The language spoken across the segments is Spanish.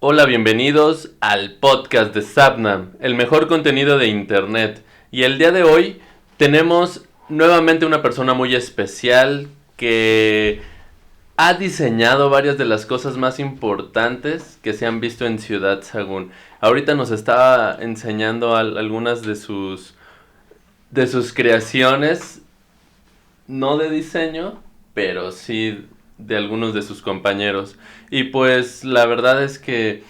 Hola, bienvenidos al podcast de Sapnam, el mejor contenido de internet. Y el día de hoy tenemos nuevamente una persona muy especial que ha diseñado varias de las cosas más importantes que se han visto en Ciudad Sagún. Ahorita nos está enseñando algunas de sus creaciones, no de diseño, pero sí de algunos de sus compañeros. Y pues la verdad es que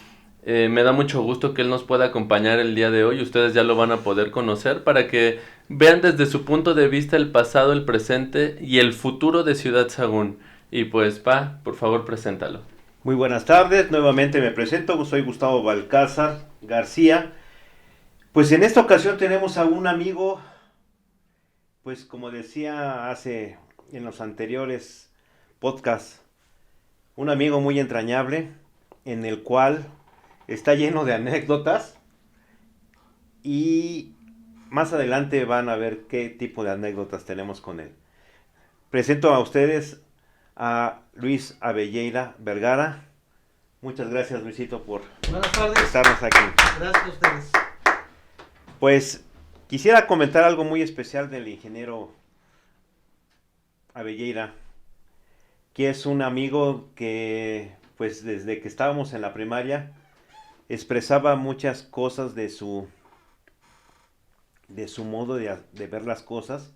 me da mucho gusto que él nos pueda acompañar el día de hoy. Ustedes ya lo van a poder conocer para que vean desde su punto de vista el pasado, el presente y el futuro de Ciudad Sagún. Y pues, por favor, preséntalo. Muy buenas tardes, nuevamente me presento, soy Gustavo Balcázar García. Pues en esta ocasión tenemos a un amigo, pues como decía hace en los anteriores podcasts, un amigo muy entrañable, en el cual está lleno de anécdotas y más adelante van a ver qué tipo de anécdotas tenemos con él. Presento a ustedes a Luis Abelleira Vergara. Muchas gracias, Luisito, por Buenas tardes. estarnos aquí. Gracias a ustedes. Pues quisiera comentar algo muy especial del ingeniero Abelleira, que es un amigo que, pues desde que estábamos en la primaria, expresaba muchas cosas de su modo de ver las cosas,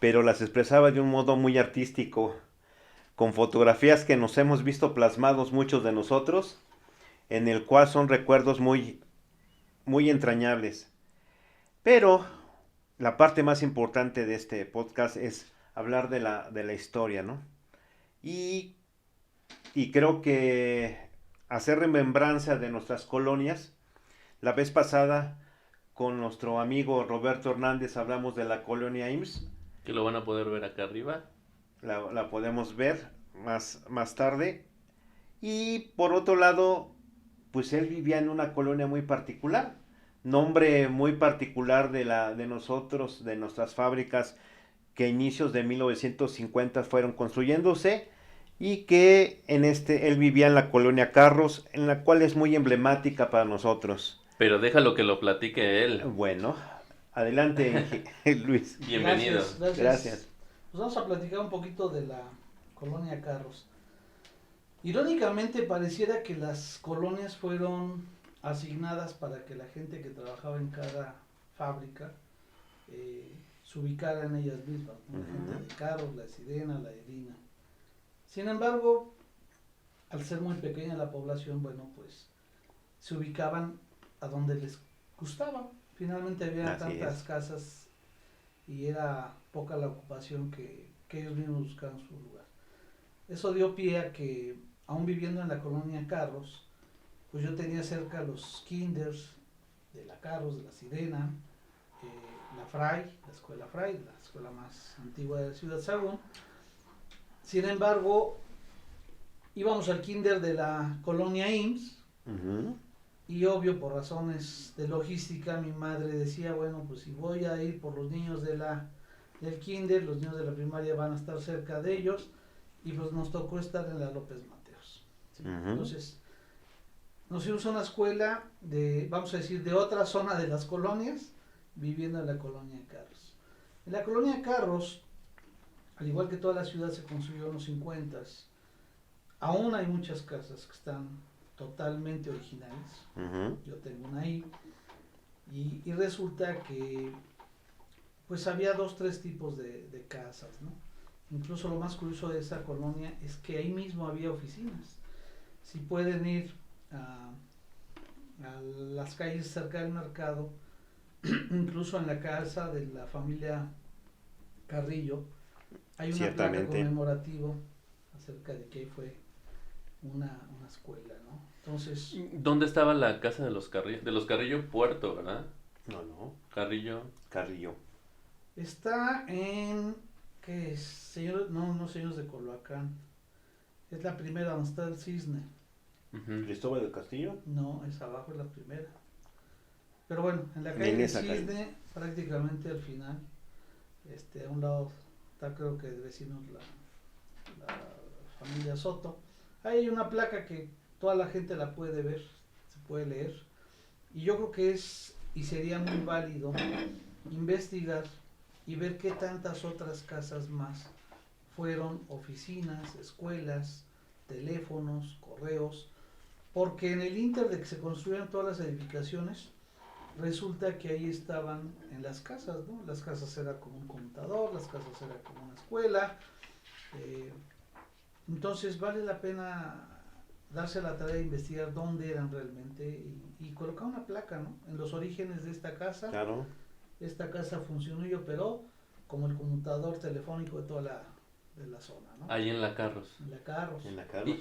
pero las expresaba de un modo muy artístico, con fotografías que nos hemos visto plasmados muchos de nosotros, en el cual son recuerdos muy entrañables. Pero la parte más importante de este podcast es hablar de la historia, ¿no? Y, y creo que hacer remembranza de nuestras colonias. La vez pasada con nuestro amigo Roberto Hernández hablamos de la colonia IMSS. Que lo van a poder ver acá arriba. La podemos ver más tarde. Y por otro lado, pues él vivía en una colonia muy particular, nombre muy particular de nosotros, de nuestras fábricas que a inicios de 1950 fueron construyéndose y que él vivía en la colonia Carros, en la cual es muy emblemática para nosotros. Pero déjalo que lo platique él. Bueno, adelante Luis. Bienvenido. Gracias. Pues vamos a platicar un poquito de la colonia Carros. Irónicamente pareciera que las colonias fueron asignadas para que la gente que trabajaba en cada fábrica se ubicara en ellas mismas, ¿no? La gente de Carros, la Sirena, la Edina. Sin embargo, al ser muy pequeña la población, bueno, pues se ubicaban a donde les gustaba. Finalmente había tantas casas y era poca la ocupación que ellos mismos buscaban su lugar. Eso dio pie a que, aún viviendo en la colonia Carros, pues yo tenía cerca los kinders de la Carros, de la Sirena, la Fray, la escuela Fray, la escuela más antigua de Ciudad Sagún. Sin embargo, íbamos al kinder de la colonia IMSS. Y obvio, por razones de logística, mi madre decía, bueno, pues si voy a ir por los niños del kinder, los niños de la primaria van a estar cerca de ellos, y pues nos tocó estar en la López Mateos. ¿Sí? Entonces, nos fuimos a una escuela vamos a decir, de otra zona de las colonias, viviendo en la colonia Carros. En la colonia Carros, al igual que toda la ciudad se construyó en los 50s, aún hay muchas casas que están totalmente originales. Yo tengo una ahí y resulta que pues había 2-3 tipos de casas, ¿no? Incluso lo más curioso de esa colonia es que ahí mismo había oficinas. Si pueden ir a las calles cerca del mercado, incluso en la casa de la familia Carrillo hay una placa conmemorativa acerca de que ahí fue una escuela, ¿no? Entonces, ¿dónde estaba la casa de los Carrillo? De los Carrillo Puerto, ¿verdad? No. Carrillo. Está en, ¿qué es? Señores de Coloacán. Es la primera donde está el cisne. ¿Cristóbal del Castillo? No, es abajo, es la primera. Pero bueno, en la calle del cisne, prácticamente al final, a un lado está, creo que de vecinos la familia Soto. Ahí hay una placa que toda la gente la puede ver, se puede leer, y yo creo que es y sería muy válido investigar y ver qué tantas otras casas más fueron oficinas, escuelas, teléfonos, correos, porque en el inter de que se construyeron todas las edificaciones, resulta que ahí estaban en las casas, ¿no? Las casas era como un computador, las casas era como una escuela, eh, entonces vale la pena darse la tarea de investigar dónde eran realmente y colocar una placa, ¿no? En los orígenes de esta casa, Claro. esta casa funcionó y operó como el conmutador telefónico de la zona, ¿no? Ahí en la Carros. En la Carros. En la Y, Carlos.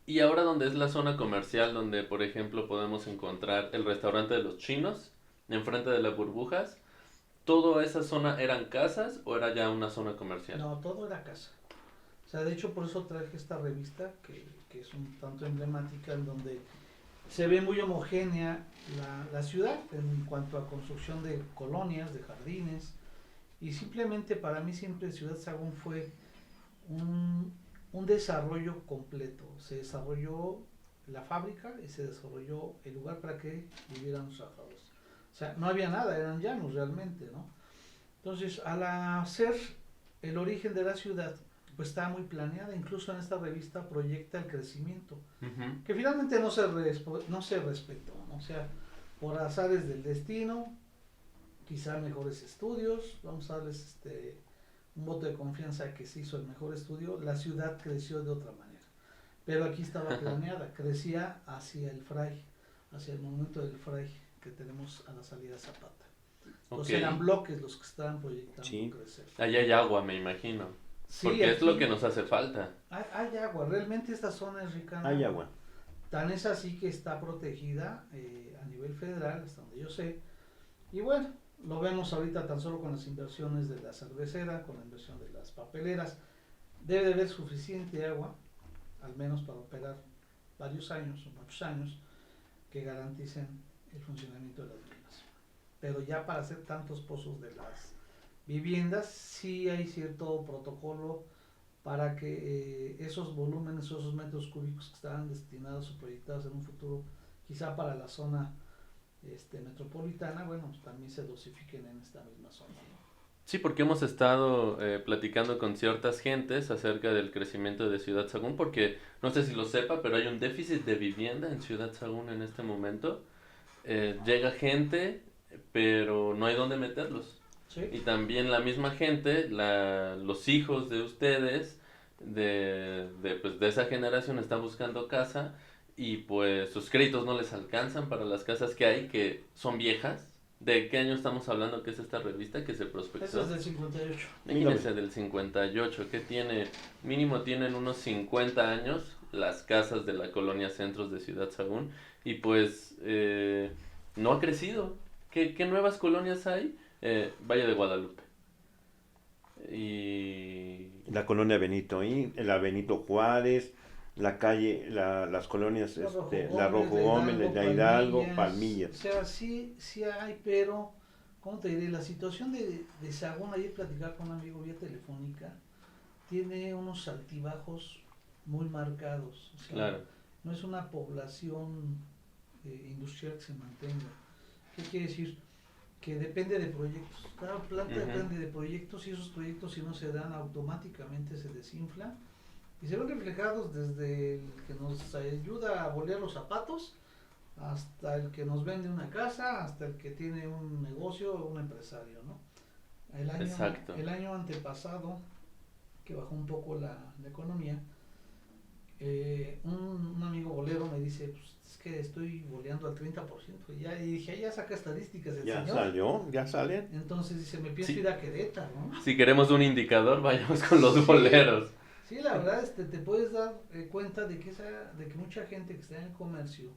y ahora donde es la zona comercial, donde por ejemplo podemos encontrar el restaurante de los chinos, enfrente de las burbujas, ¿toda esa zona eran casas o era ya una zona comercial? No, todo era casa. O sea, de hecho por eso traje esta revista que es un tanto emblemática en donde se ve muy homogénea la ciudad en cuanto a construcción de colonias, de jardines y simplemente para mí siempre Ciudad Sagún fue un desarrollo completo. Se desarrolló la fábrica y se desarrolló el lugar para que vivieran los trabajadores. O sea, no había nada, eran llanos realmente, ¿no? Entonces, al hacer el origen de la ciudad, pues está muy planeada, incluso en esta revista proyecta el crecimiento, Ujú. que finalmente no se respetó, ¿no? O sea, por azares del destino, quizá mejores estudios, vamos a darles un voto de confianza que se hizo el mejor estudio, la ciudad creció de otra manera. Pero aquí estaba planeada, crecía hacia el Fray, hacia el monumento del Fray que tenemos a la salida Zapata. Los Ok. eran bloques los que estaban proyectando Sí. crecer. Allá hay agua, me imagino. Sí, Porque es aquí lo que nos hace falta. hay agua, realmente esta zona es rica en Hay agua. Tan es así que está protegida a nivel federal, hasta donde yo sé. Y bueno, lo vemos ahorita tan solo con las inversiones de la cervecera, con la inversión de las papeleras. Debe de haber suficiente agua, al menos para operar varios años o muchos años, que garanticen el funcionamiento de las mismas. Pero ya para hacer tantos pozos de las viviendas, sí hay cierto protocolo para que esos volúmenes, esos metros cúbicos que estaban destinados o proyectados en un futuro, quizá para la zona metropolitana, bueno, pues también se dosifiquen en esta misma zona, ¿no? Sí, porque hemos estado platicando con ciertas gentes acerca del crecimiento de Ciudad Sagún, porque no sé si lo sepa, pero hay un déficit de vivienda en Ciudad Sagún en este momento. Llega gente, pero no hay dónde meterlos. ¿Sí? Y también la misma gente, los hijos de ustedes, pues, de esa generación están buscando casa y pues sus créditos no les alcanzan para las casas que hay, que son viejas. ¿De qué año estamos hablando que es esta revista que se Ese prospectó? es del 58. Imagínense, del 58, que tiene, mínimo tienen unos 50 años las casas de la colonia Centros de Ciudad Sagún y pues no ha crecido. ¿Qué nuevas colonias hay? Valle de Guadalupe. Y... La colonia Benito, la Benito Juárez, la calle, las colonias, la Rojo Gómez, la Hidalgo, O Palmillas. sea, sí hay, pero, ¿cómo te diré? La situación de Sagún, ayer platicaba con un amigo vía telefónica, tiene unos altibajos muy marcados. O sea, Claro. no es una población industrial que se mantenga. ¿Qué quiere decir? Que depende de proyectos. Cada planta Ujú. depende de proyectos y esos proyectos si no se dan automáticamente se desinflan y se ven reflejados desde el que nos ayuda a bolear los zapatos hasta el que nos vende una casa, hasta el que tiene un negocio o un empresario, ¿no? Exacto. El año antepasado, que bajó un poco la economía, un amigo bolero me dice, pues es que estoy boleando al 30%. Y dije, ya saca estadísticas el Ya señor. salió, ya salen. Entonces dice, me pienso Sí. ir a Querétaro, ¿no? Si queremos un indicador, vayamos con los Sí. boleros. Sí, la verdad, te puedes dar cuenta de que mucha gente que está en el comercio,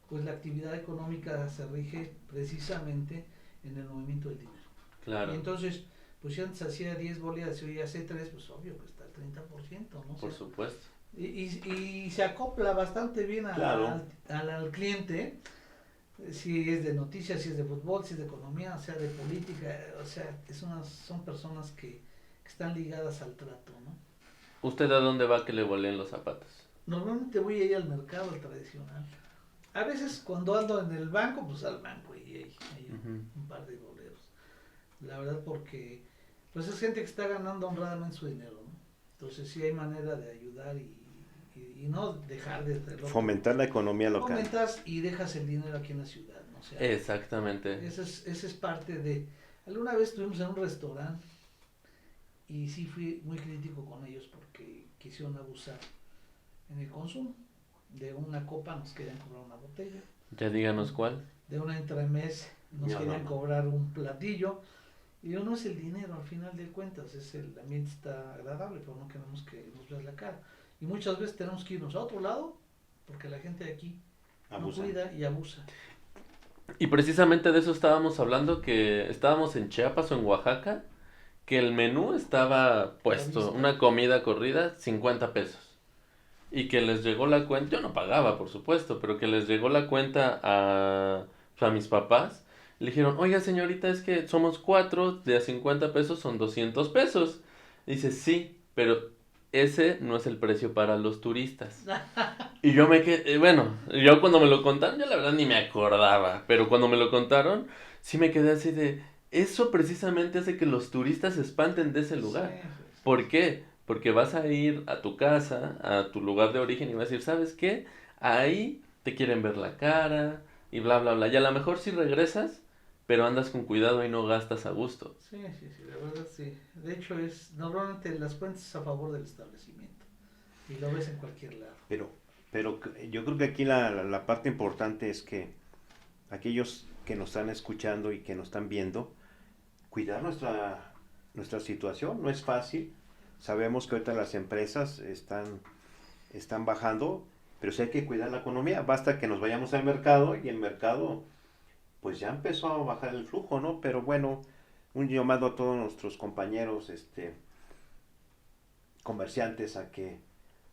pues la actividad económica se rige precisamente en el movimiento del dinero. Claro, Y entonces, pues si antes hacía 10 boleas y hoy hace 3, pues obvio que está el 30%, ¿no? O por sea, supuesto. y se acopla bastante bien Claro. al cliente, si es de noticias, si es de fútbol, si es de economía, o sea, de política, o sea, son personas que están ligadas al trato, ¿no? ¿Usted a dónde va que le voleen los zapatos? normalmente voy a ir al mercado al tradicional. A veces cuando ando en el banco, pues al banco y hay un par de boleros. La verdad porque pues es gente que está ganando honradamente su dinero, ¿no? Entonces sí hay manera de ayudar y no dejar de hacerlo. Fomentar la economía local. Fomentas y dejas el dinero aquí en la ciudad, ¿no? O sea, Exactamente. esa es parte de... Alguna vez estuvimos en un restaurante y sí fui muy crítico con ellos porque quisieron abusar en el consumo. De una copa nos querían cobrar una botella. Ya díganos cuál. De una entremés nos querían cobrar un platillo. Y no es el dinero al final de cuentas, el ambiente está agradable, pero no queremos que nos veas la cara. Y muchas veces tenemos que irnos a otro lado porque la gente de aquí abusa. No cuida y abusa. Y precisamente de eso estábamos hablando, que estábamos en Chiapas o en Oaxaca, que el menú estaba puesto, una comida corrida, 50 pesos. Y que les llegó la cuenta, yo no pagaba, por supuesto, pero que les llegó la cuenta a mis papás. Le dijeron, oiga señorita, es que somos 4, de a 50 pesos son 200 pesos. Dice, sí, pero ese no es el precio para los turistas. Y yo me quedé, bueno, yo cuando me lo contaron, yo la verdad ni me acordaba, pero cuando me lo contaron, sí me quedé así de, eso precisamente hace que los turistas se espanten de ese lugar. Sí. ¿Por qué? Porque vas a ir a tu casa, a tu lugar de origen y vas a decir, ¿sabes qué? Ahí te quieren ver la cara y bla, bla, bla. Y a lo mejor sí regresas, pero andas con cuidado y no gastas a gusto. Sí, la verdad sí. De hecho, normalmente las cuentas a favor del establecimiento y lo ves en cualquier lado. Pero yo creo que aquí la parte importante es que aquellos que nos están escuchando y que nos están viendo, cuidar nuestra situación. No es fácil. Sabemos que ahorita las empresas están bajando, pero sí hay que cuidar la economía. Basta que nos vayamos al mercado y el mercado pues ya empezó a bajar el flujo, ¿no? Pero bueno, un llamado a todos nuestros compañeros comerciantes a que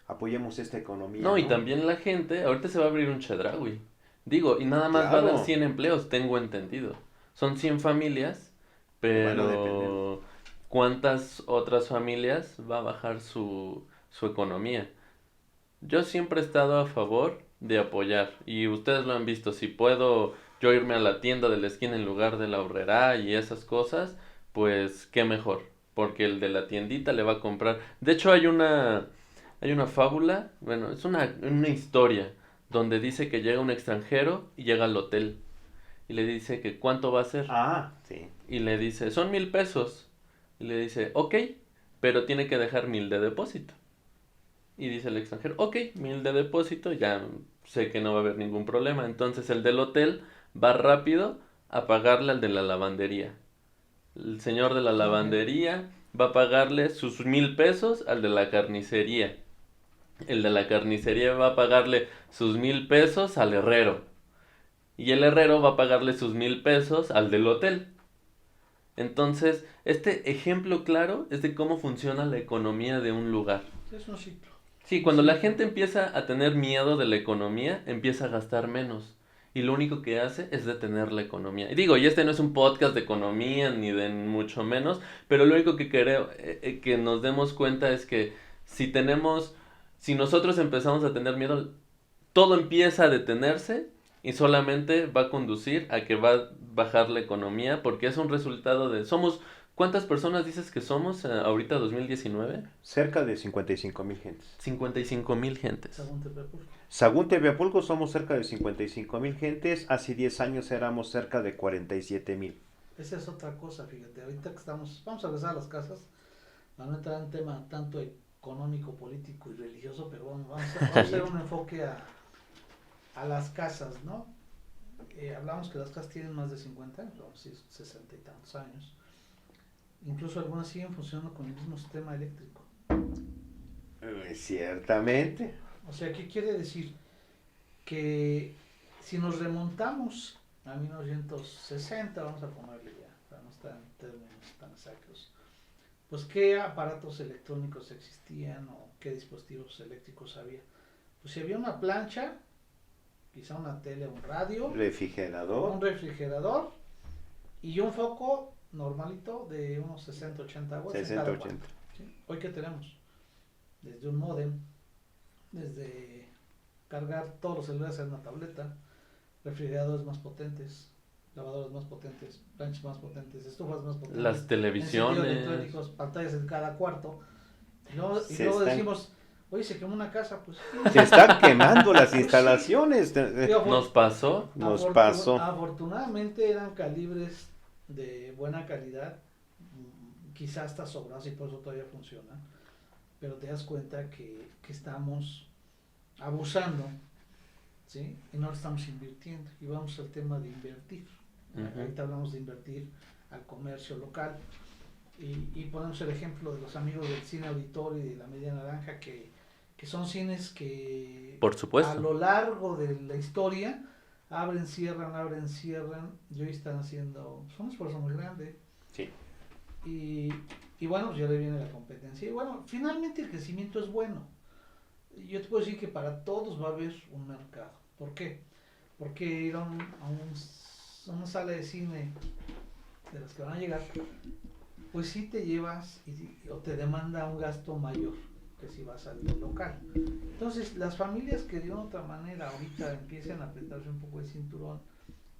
apoyemos esta economía. No, y también la gente, ahorita se va a abrir un Chedraui. Digo, y nada más va a dar 100 empleos, tengo entendido. Son 100 familias, pero ¿cuántas otras familias va a bajar su economía? Yo siempre he estado a favor de apoyar, y ustedes lo han visto, si puedo yo irme a la tienda de la esquina en lugar de la horrera y esas cosas, pues qué mejor, porque el de la tiendita le va a comprar. De hecho hay una fábula, bueno, es una historia, donde dice que llega un extranjero y llega al hotel. Y le dice que cuánto va a ser. Sí. Y le dice, son 1,000 pesos. Y le dice, ok, pero tiene que dejar 1,000 de depósito. Y dice el extranjero, ok, 1,000 de depósito, ya sé que no va a haber ningún problema. Entonces el del hotel va rápido a pagarle al de la lavandería. El señor de la lavandería va a pagarle sus 1,000 pesos al de la carnicería. El de la carnicería va a pagarle sus 1,000 pesos al herrero. Y el herrero va a pagarle sus 1,000 pesos al del hotel. Entonces, este ejemplo claro es de cómo funciona la economía de un lugar. Es un ciclo. Sí, cuando la gente empieza a tener miedo de la economía, empieza a gastar menos. Y lo único que hace es detener la economía. Y digo, y este no es un podcast de economía, ni de mucho menos, pero lo único que creo que nos demos cuenta es que si nosotros empezamos a tener miedo, todo empieza a detenerse y solamente va a conducir a que va a bajar la economía, porque es un resultado de... ¿Cuántas personas dices que somos ahorita 2019? Cerca de 55,000 gentes. 55,000 gentes. Sagún Tepeapulco somos cerca de 55,000 gentes. Hace 10 años éramos cerca de 47,000. Esa es otra cosa, fíjate. Ahorita que vamos a regresar a las casas, para no entrar en un tema tanto económico, político y religioso, pero vamos a hacer un enfoque a las casas, ¿no? Hablamos que las casas tienen más de 50 años, vamos a decir 60 y tantos años. Incluso algunas siguen funcionando con el mismo sistema eléctrico. Ciertamente. O sea, ¿qué quiere decir? Que si nos remontamos a 1960, vamos a ponerle ya, para no estar en términos tan exactos, pues qué aparatos electrónicos existían o qué dispositivos eléctricos había. Pues si había una plancha, quizá una tele, un radio, un refrigerador y un foco normalito de unos 60-80 watts. 60-80. ¿Sí? Hoy, ¿qué tenemos? Desde un módem desde cargar todos los celulares en una tableta, refrigeradores más potentes, lavadoras más potentes, planchas más potentes, estufas más potentes, Las televisiones, electrónicos, pantallas en cada cuarto. Y luego están- decimos, oye, se quemó una casa, pues Se están quemando las instalaciones. digo, nos pasó. Nos pasó. afortunadamente eran calibres de buena calidad, quizás hasta sobrados y por eso todavía funcionan, pero te das cuenta que estamos abusando, ¿sí? Y no lo estamos invirtiendo. Y vamos al tema de invertir. Ujú. Ahorita hablamos de invertir al comercio local y ponemos el ejemplo de los amigos del Cine Auditorio y de la Media Naranja, que son cines que Por supuesto. a lo largo de la historia abren, cierran y hoy están haciendo un esfuerzo muy grande. Sí. Y bueno, ya le viene la competencia. Y bueno, finalmente el crecimiento es bueno. Yo te puedo decir que para todos va a haber un mercado. ¿Por qué? Porque ir a una sala de cine de las que van a llegar, pues sí te llevas o te demanda un gasto mayor que si vas al local. Entonces, las familias que de una otra manera ahorita empiezan a apretarse un poco el cinturón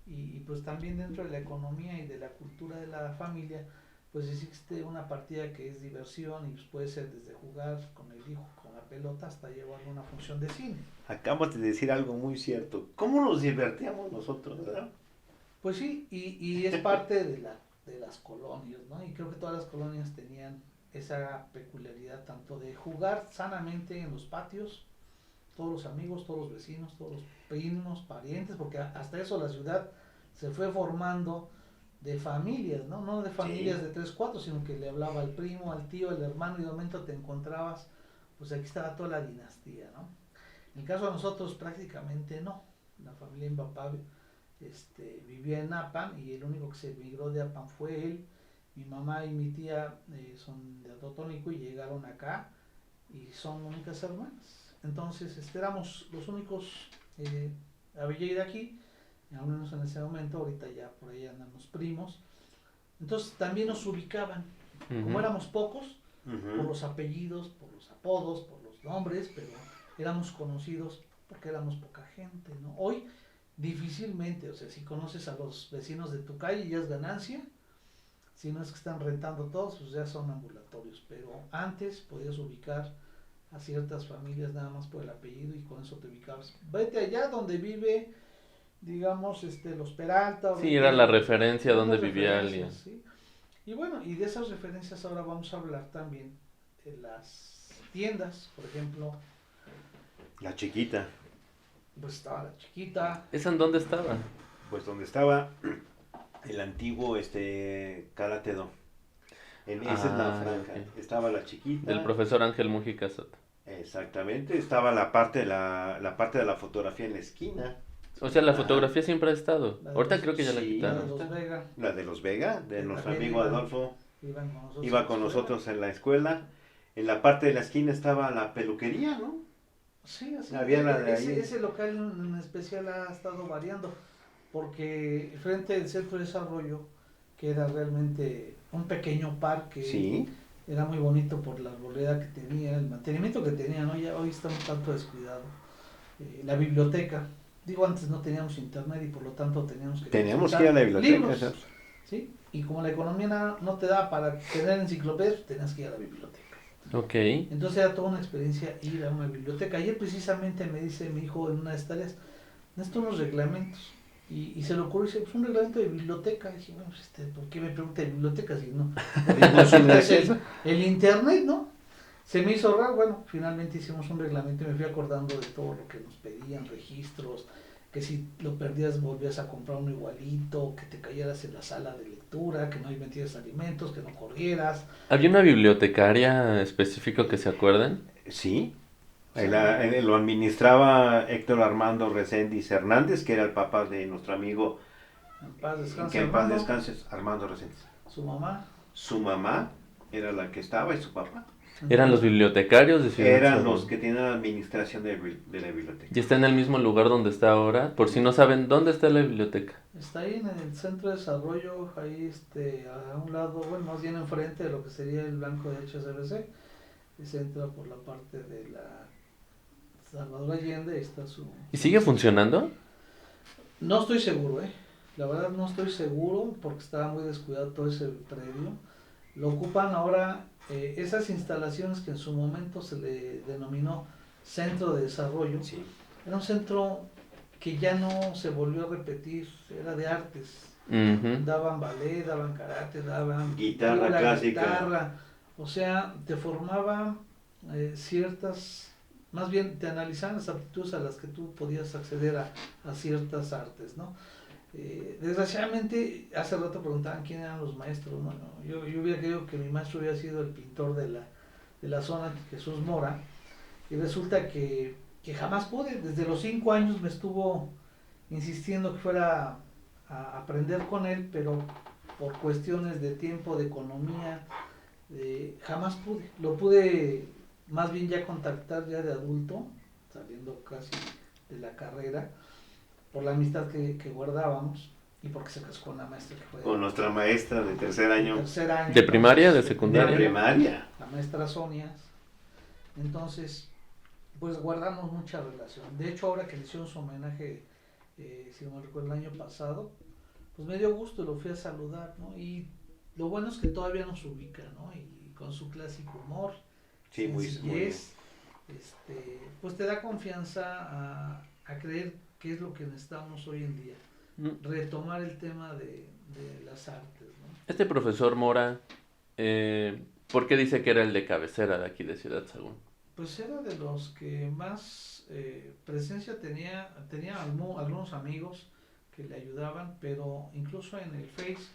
y pues también dentro de la economía y de la cultura de la familia, pues existe una partida que es diversión y pues puede ser desde jugar con el hijo, con la pelota, hasta llevar una función de cine. Acabas de decir algo muy cierto. ¿Cómo nos divertíamos nosotros, verdad? Pues sí, y es parte de las colonias, ¿no? Y creo que todas las colonias tenían esa peculiaridad tanto de jugar sanamente en los patios, todos los amigos, todos los vecinos, todos los primos, parientes, porque hasta eso la ciudad se fue formando de familias, ¿no? No de familias de 3, 4, sino que le hablaba al primo, al tío, al hermano, y de momento te encontrabas, pues aquí estaba toda la dinastía, ¿no? En el caso de nosotros prácticamente no. La familia de mi papá vivía en Apan y el único que se emigró de Apan fue él. Mi mamá y mi tía son de Atotónico y llegaron acá y son únicas hermanas. Entonces éramos los únicos a vivir aquí, al menos en ese momento. Ahorita ya por ahí andan los primos. Entonces también nos ubicaban. Como éramos pocos, por los apellidos, por los apodos, por los nombres, pero éramos conocidos porque éramos poca gente, ¿no? Hoy difícilmente, o sea, si conoces a los vecinos de tu calle ya es ganancia. Si no es que están rentando todos, pues ya son ambulatorios. Pero antes podías ubicar a ciertas familias nada más por el apellido y con eso te ubicabas. Vete allá donde vive, digamos, los Peralta. Sí, era la referencia donde vivía alguien. ¿Sí? Y bueno, y de esas referencias ahora vamos a hablar también de las tiendas, por ejemplo. La Chiquita. Pues estaba la Chiquita. ¿Esa en dónde estaba? Pues donde estaba el antiguo Calatedo. Esa es la franja. Ok. Estaba la Chiquita. Del profesor Ángel Mujica Soto. Exactamente. Estaba la parte de la fotografía en la esquina. O sea, la fotografía siempre ha estado. Ahorita creo que ya la sí, La de quitaron. los Vega. La de los Vega, de nuestro También amigo iban- Adolfo. Iba Con nosotros en la escuela. En la parte de la esquina estaba la peluquería, ¿no? Sí, así Había la de ahí. ese local en especial ha estado variando, porque frente al centro de desarrollo, que era realmente un pequeño parque, Sí. era muy bonito por la arboleda que tenía, el mantenimiento que tenía, ¿no? Ya hoy está un tanto descuidado. La biblioteca, digo, antes no teníamos internet y por lo tanto teníamos que Teníamos que ir a la biblioteca. libros, ¿sabes? ¿sí? Y como la economía no te da para tener enciclopedias, pues tenías que ir a la biblioteca. Ok. Entonces era toda una experiencia ir a una biblioteca. Ayer precisamente me dice mi hijo en una de estas tareas, necesito unos reglamentos. Y se le ocurrió, dice, pues un reglamento de biblioteca. Y dije, bueno, ¿por qué me pregunta de biblioteca si no? El internet, ¿no? Se me hizo raro, bueno, finalmente hicimos un reglamento y me fui acordando de todo lo que nos pedían, registros, que si lo perdías volvías a comprar uno igualito, que te cayeras en la sala de lectura, que no metieras alimentos, que no corrieras. ¿Había una bibliotecaria específica que se acuerden? Sí. Lo administraba Héctor Armando Reséndiz Hernández, que era el papá de nuestro amigo, En paz descanse, que en paz Armando. descanse, Armando Reséndiz. Su mamá. Su mamá era la que estaba y su papá. ¿Eran los bibliotecarios de Ciudad Eran Según? los que tenían la administración de la biblioteca. Y está en el mismo lugar donde está ahora. Por si no saben, ¿dónde está la biblioteca? Está ahí en el centro de desarrollo, ahí a un lado, bueno, más bien enfrente de lo que sería el banco de HSBC, y se entra por la parte de la Salvador Allende, está su... ¿Y sigue funcionando? No estoy seguro, la verdad no estoy seguro porque estaba muy descuidado todo ese predio. Lo ocupan ahora esas instalaciones que en su momento se le denominó Centro de Desarrollo. Sí. Era un centro que ya no se volvió a repetir, era de artes. Ujú. Daban ballet, daban karate, daban Guitarra clásica. guitarra. O sea, te formaban ciertas, más bien te analizaban las aptitudes a las que tú podías acceder a ciertas artes, ¿no? Desgraciadamente, hace rato preguntaban quién eran los maestros, ¿no? Yo hubiera creído que mi maestro hubiera sido el pintor de la zona, Jesús Mora, y resulta que jamás pude. Desde los 5 años me estuvo insistiendo que fuera a aprender con él, pero por cuestiones de tiempo, de economía, jamás pude. Lo pude más bien ya contactar ya de adulto, saliendo casi de la carrera, por la amistad que guardábamos y porque se casó con la maestra que fue Con nuestra maestra de tercer año. ¿De primaria, de De secundaria? primaria. La maestra Sonia. Entonces, pues guardamos mucha relación. De hecho, ahora que le hicieron su homenaje, si no me recuerdo, el año pasado, pues me dio gusto, lo fui a saludar, ¿no? Y lo bueno es que todavía nos ubica, ¿no? Y con su clásico humor, Sí, muy sencillez, pues te da confianza a creer que es lo que necesitamos hoy en día. Retomar el tema de las artes, ¿no? Este profesor Mora, ¿por qué dice que era el de cabecera de aquí de Ciudad Sagún? Pues era de los que más presencia tenía algunos amigos que le ayudaban, pero incluso en el Face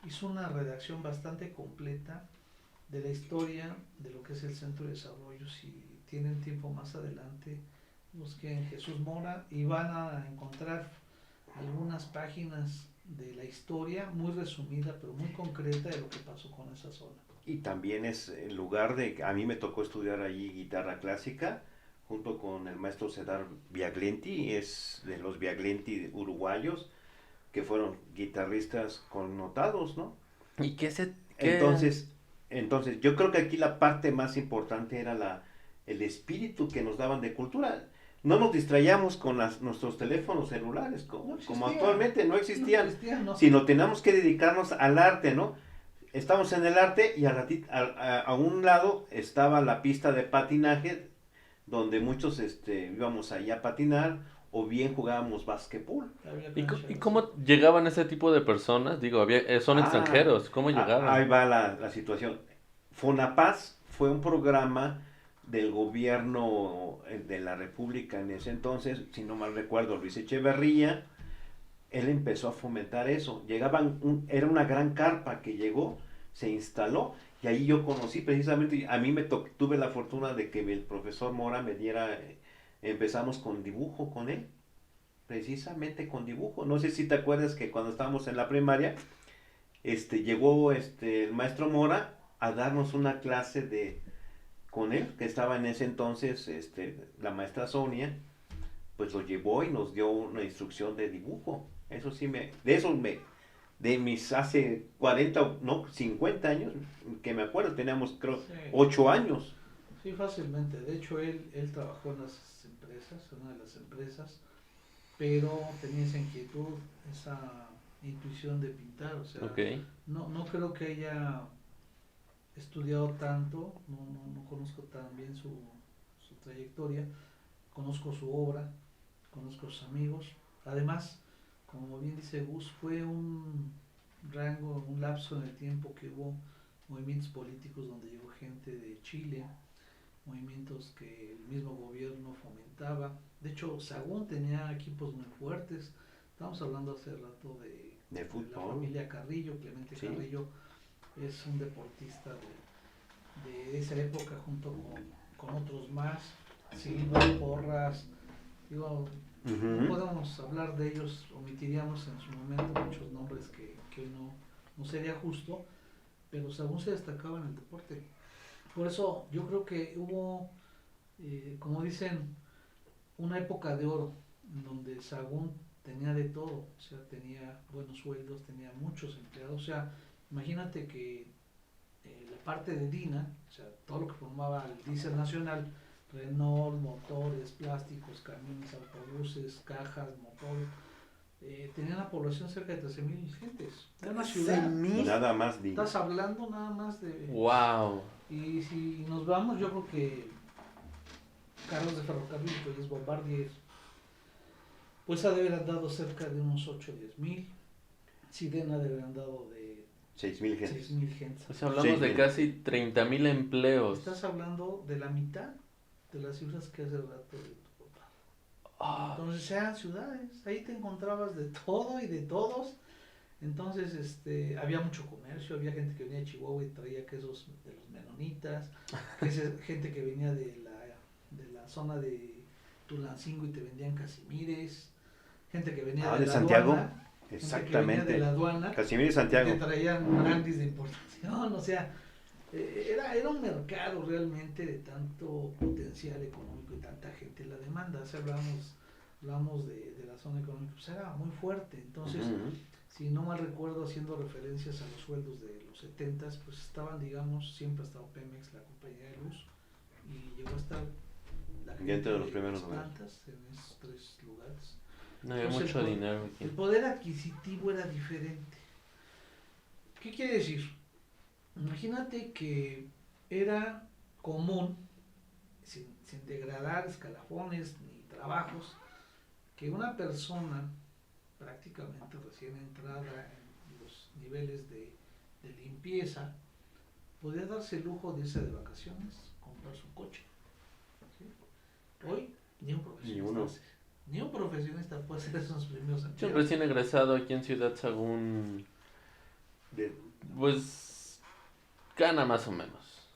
hizo una redacción bastante completa de la historia de lo que es el Centro de Desarrollo. Si tienen tiempo más adelante, busquen Jesús Mora y van a encontrar algunas páginas de la historia muy resumida, pero muy concreta de lo que pasó con esa zona. Y también es el lugar a mí me tocó estudiar allí guitarra clásica, junto con el maestro Cedar Biaglenti, es de los Biaglenti uruguayos, que fueron guitarristas connotados, ¿no? ¿Y qué Entonces, yo creo que aquí la parte más importante era el espíritu que nos daban de cultura. No nos distraíamos con nuestros teléfonos celulares, como actualmente no existían, ¿no? sino teníamos que dedicarnos al arte, ¿no? Estamos en el arte y a un lado estaba la pista de patinaje, donde muchos íbamos ahí a patinar, o bien jugábamos básquetbol. ¿Y cómo llegaban ese tipo de personas? Digo, son extranjeros, ¿cómo llegaban? Ahí va la situación. FONAPAS fue un programa del gobierno de la República en ese entonces, si no mal recuerdo, Luis Echeverría. Él empezó a fomentar eso. Era una gran carpa que llegó, se instaló, y ahí yo conocí precisamente, a mí tuve la fortuna de que el profesor Mora me diera, empezamos con dibujo con él, precisamente con dibujo. No sé si te acuerdas que cuando estábamos en la primaria, llegó el maestro Mora a darnos una clase con él, que estaba en ese entonces, la maestra Sonia, pues lo llevó y nos dio una instrucción de dibujo. Eso sí de mis hace 40, no, 50 años, que me acuerdo, teníamos creo Sí. 8 años. Sí, fácilmente. De hecho, él trabajó en las empresas, en una de las empresas, pero tenía esa inquietud, esa intuición de pintar. O sea, Okay. no creo que haya estudiado tanto, no conozco tan bien su trayectoria, conozco su obra, conozco sus amigos. Además, como bien dice Gus, fue un rango, un lapso en el tiempo que hubo movimientos políticos donde llegó gente de Chile, movimientos que el mismo gobierno fomentaba. De hecho, Sagún tenía equipos muy fuertes. Estamos hablando hace rato de la fútbol. familia Carrillo. Clemente Sí. Carrillo es un deportista de esa época junto con otros más. Silva, Porras, digo, no podemos hablar de ellos, omitiríamos en su momento muchos nombres que hoy no sería justo, pero Sagún se destacaba en el deporte. Por eso yo creo que hubo, como dicen, una época de oro, en donde Sagún tenía de todo, o sea, tenía buenos sueldos, tenía muchos empleados. O sea, imagínate que la parte de DINA, o sea, todo lo que formaba el Diesel Nacional, Renault, motores, plásticos, camiones, autobuses, cajas, motores. Tenía una población cerca de 13,000 gentes. Era una ciudad. Nada más digo. Estás hablando nada más de... Wow. Y si nos vamos, yo creo que carros de ferrocarril, pues Bombardier, pues ha de haber andado cerca de unos 8 o 10 mil. Sirena debe haber andado de 6,000 gentes. 6,000 gentes. O sea, hablamos de 6,000. casi 30,000 empleos. Estás hablando de la mitad de las cifras que hace rato de tu papá. Ah, Entonces eran ciudades, ahí te encontrabas de todo y de todos. Entonces había mucho comercio, había gente que venía de Chihuahua y traía quesos de los menonitas, gente que venía de la zona de Tulancingo y te vendían casimires, gente que venía de de la Santiago. aduana, gente que venía Exactamente. de la aduana, Casimiro y que Santiago. traían brandies de importación, o sea, era un mercado realmente de tanto potencial económico y tanta gente. La demanda, o sea, hablamos de la zona económica, pues era muy fuerte. Entonces, si no mal recuerdo, haciendo referencias a los sueldos de los 70s, pues estaban, digamos, siempre ha estado Pemex, la compañía de luz, y llegó a estar la gente entre los primeros las lugares. plantas en esos 3 lugares. no había Entonces, mucho dinero aquí. El poder adquisitivo era diferente. ¿Qué quiere decir? Imagínate que era común, sin degradar escalafones ni trabajos, que una persona prácticamente recién entrada en los niveles de limpieza podía darse el lujo de irse de vacaciones, comprar su coche. ¿Sí? Hoy ni un profesionista ni un profesionista puede hacer esos primeros Yo empleos. recién egresado aquí en Ciudad Sagún, pues gana más o menos.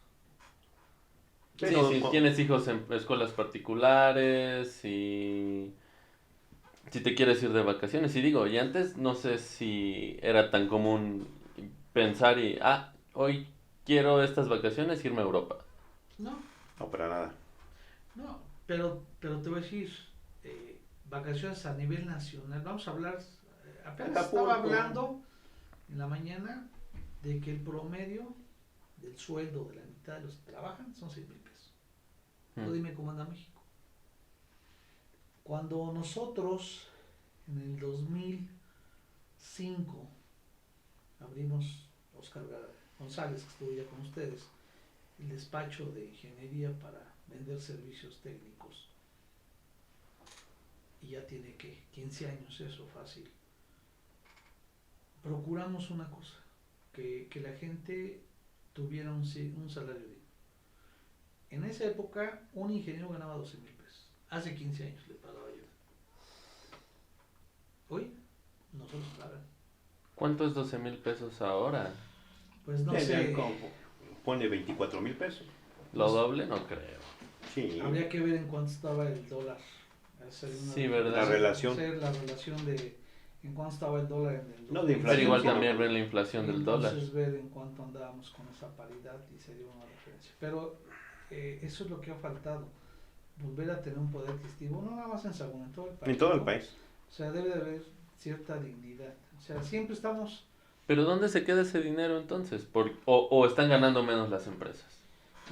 Pero, si tienes hijos en escuelas particulares y si te quieres ir de vacaciones. Y digo, y antes no sé si era tan común pensar hoy quiero estas vacaciones irme a Europa. No, No, para nada. no, pero te voy a decir, vacaciones a nivel nacional. Vamos a hablar, apenas Acapulco. estaba hablando en la mañana de que el promedio del sueldo de la mitad de los que trabajan son 6,000 pesos. Tú dime cómo anda México. Cuando nosotros en el 2005 abrimos, Oscar González, que estuvo ya con ustedes, el despacho de ingeniería para vender servicios técnicos, y ya tiene que 15 años eso fácil, procuramos una cosa, que la gente tuviera un salario digno. En esa época un ingeniero ganaba 12,000 pesos, hace 15 años le pagaba yo. Hoy nosotros pagan. ¿Cuánto es 12,000 pesos ahora? Pues no sé, Pone 24,000 pesos. ¿Lo doble? No creo. Sí. habría que ver en cuánto estaba el dólar. Sí, ¿verdad? La relación. Hacer la relación de en cuánto estaba el dólar en el No, de Pero inflación, igual sí, también no. ver la inflación del dólar. Entonces ver en cuánto andábamos con esa paridad y sería una referencia. Pero eso es lo que ha faltado. Volver a tener un poder adquisitivo, no nada más en Sagún, en todo el país. En todo el ¿no? país. O sea, debe de haber cierta dignidad. O sea, siempre estamos... ¿Pero dónde se queda ese dinero entonces? ¿O están ganando menos las empresas?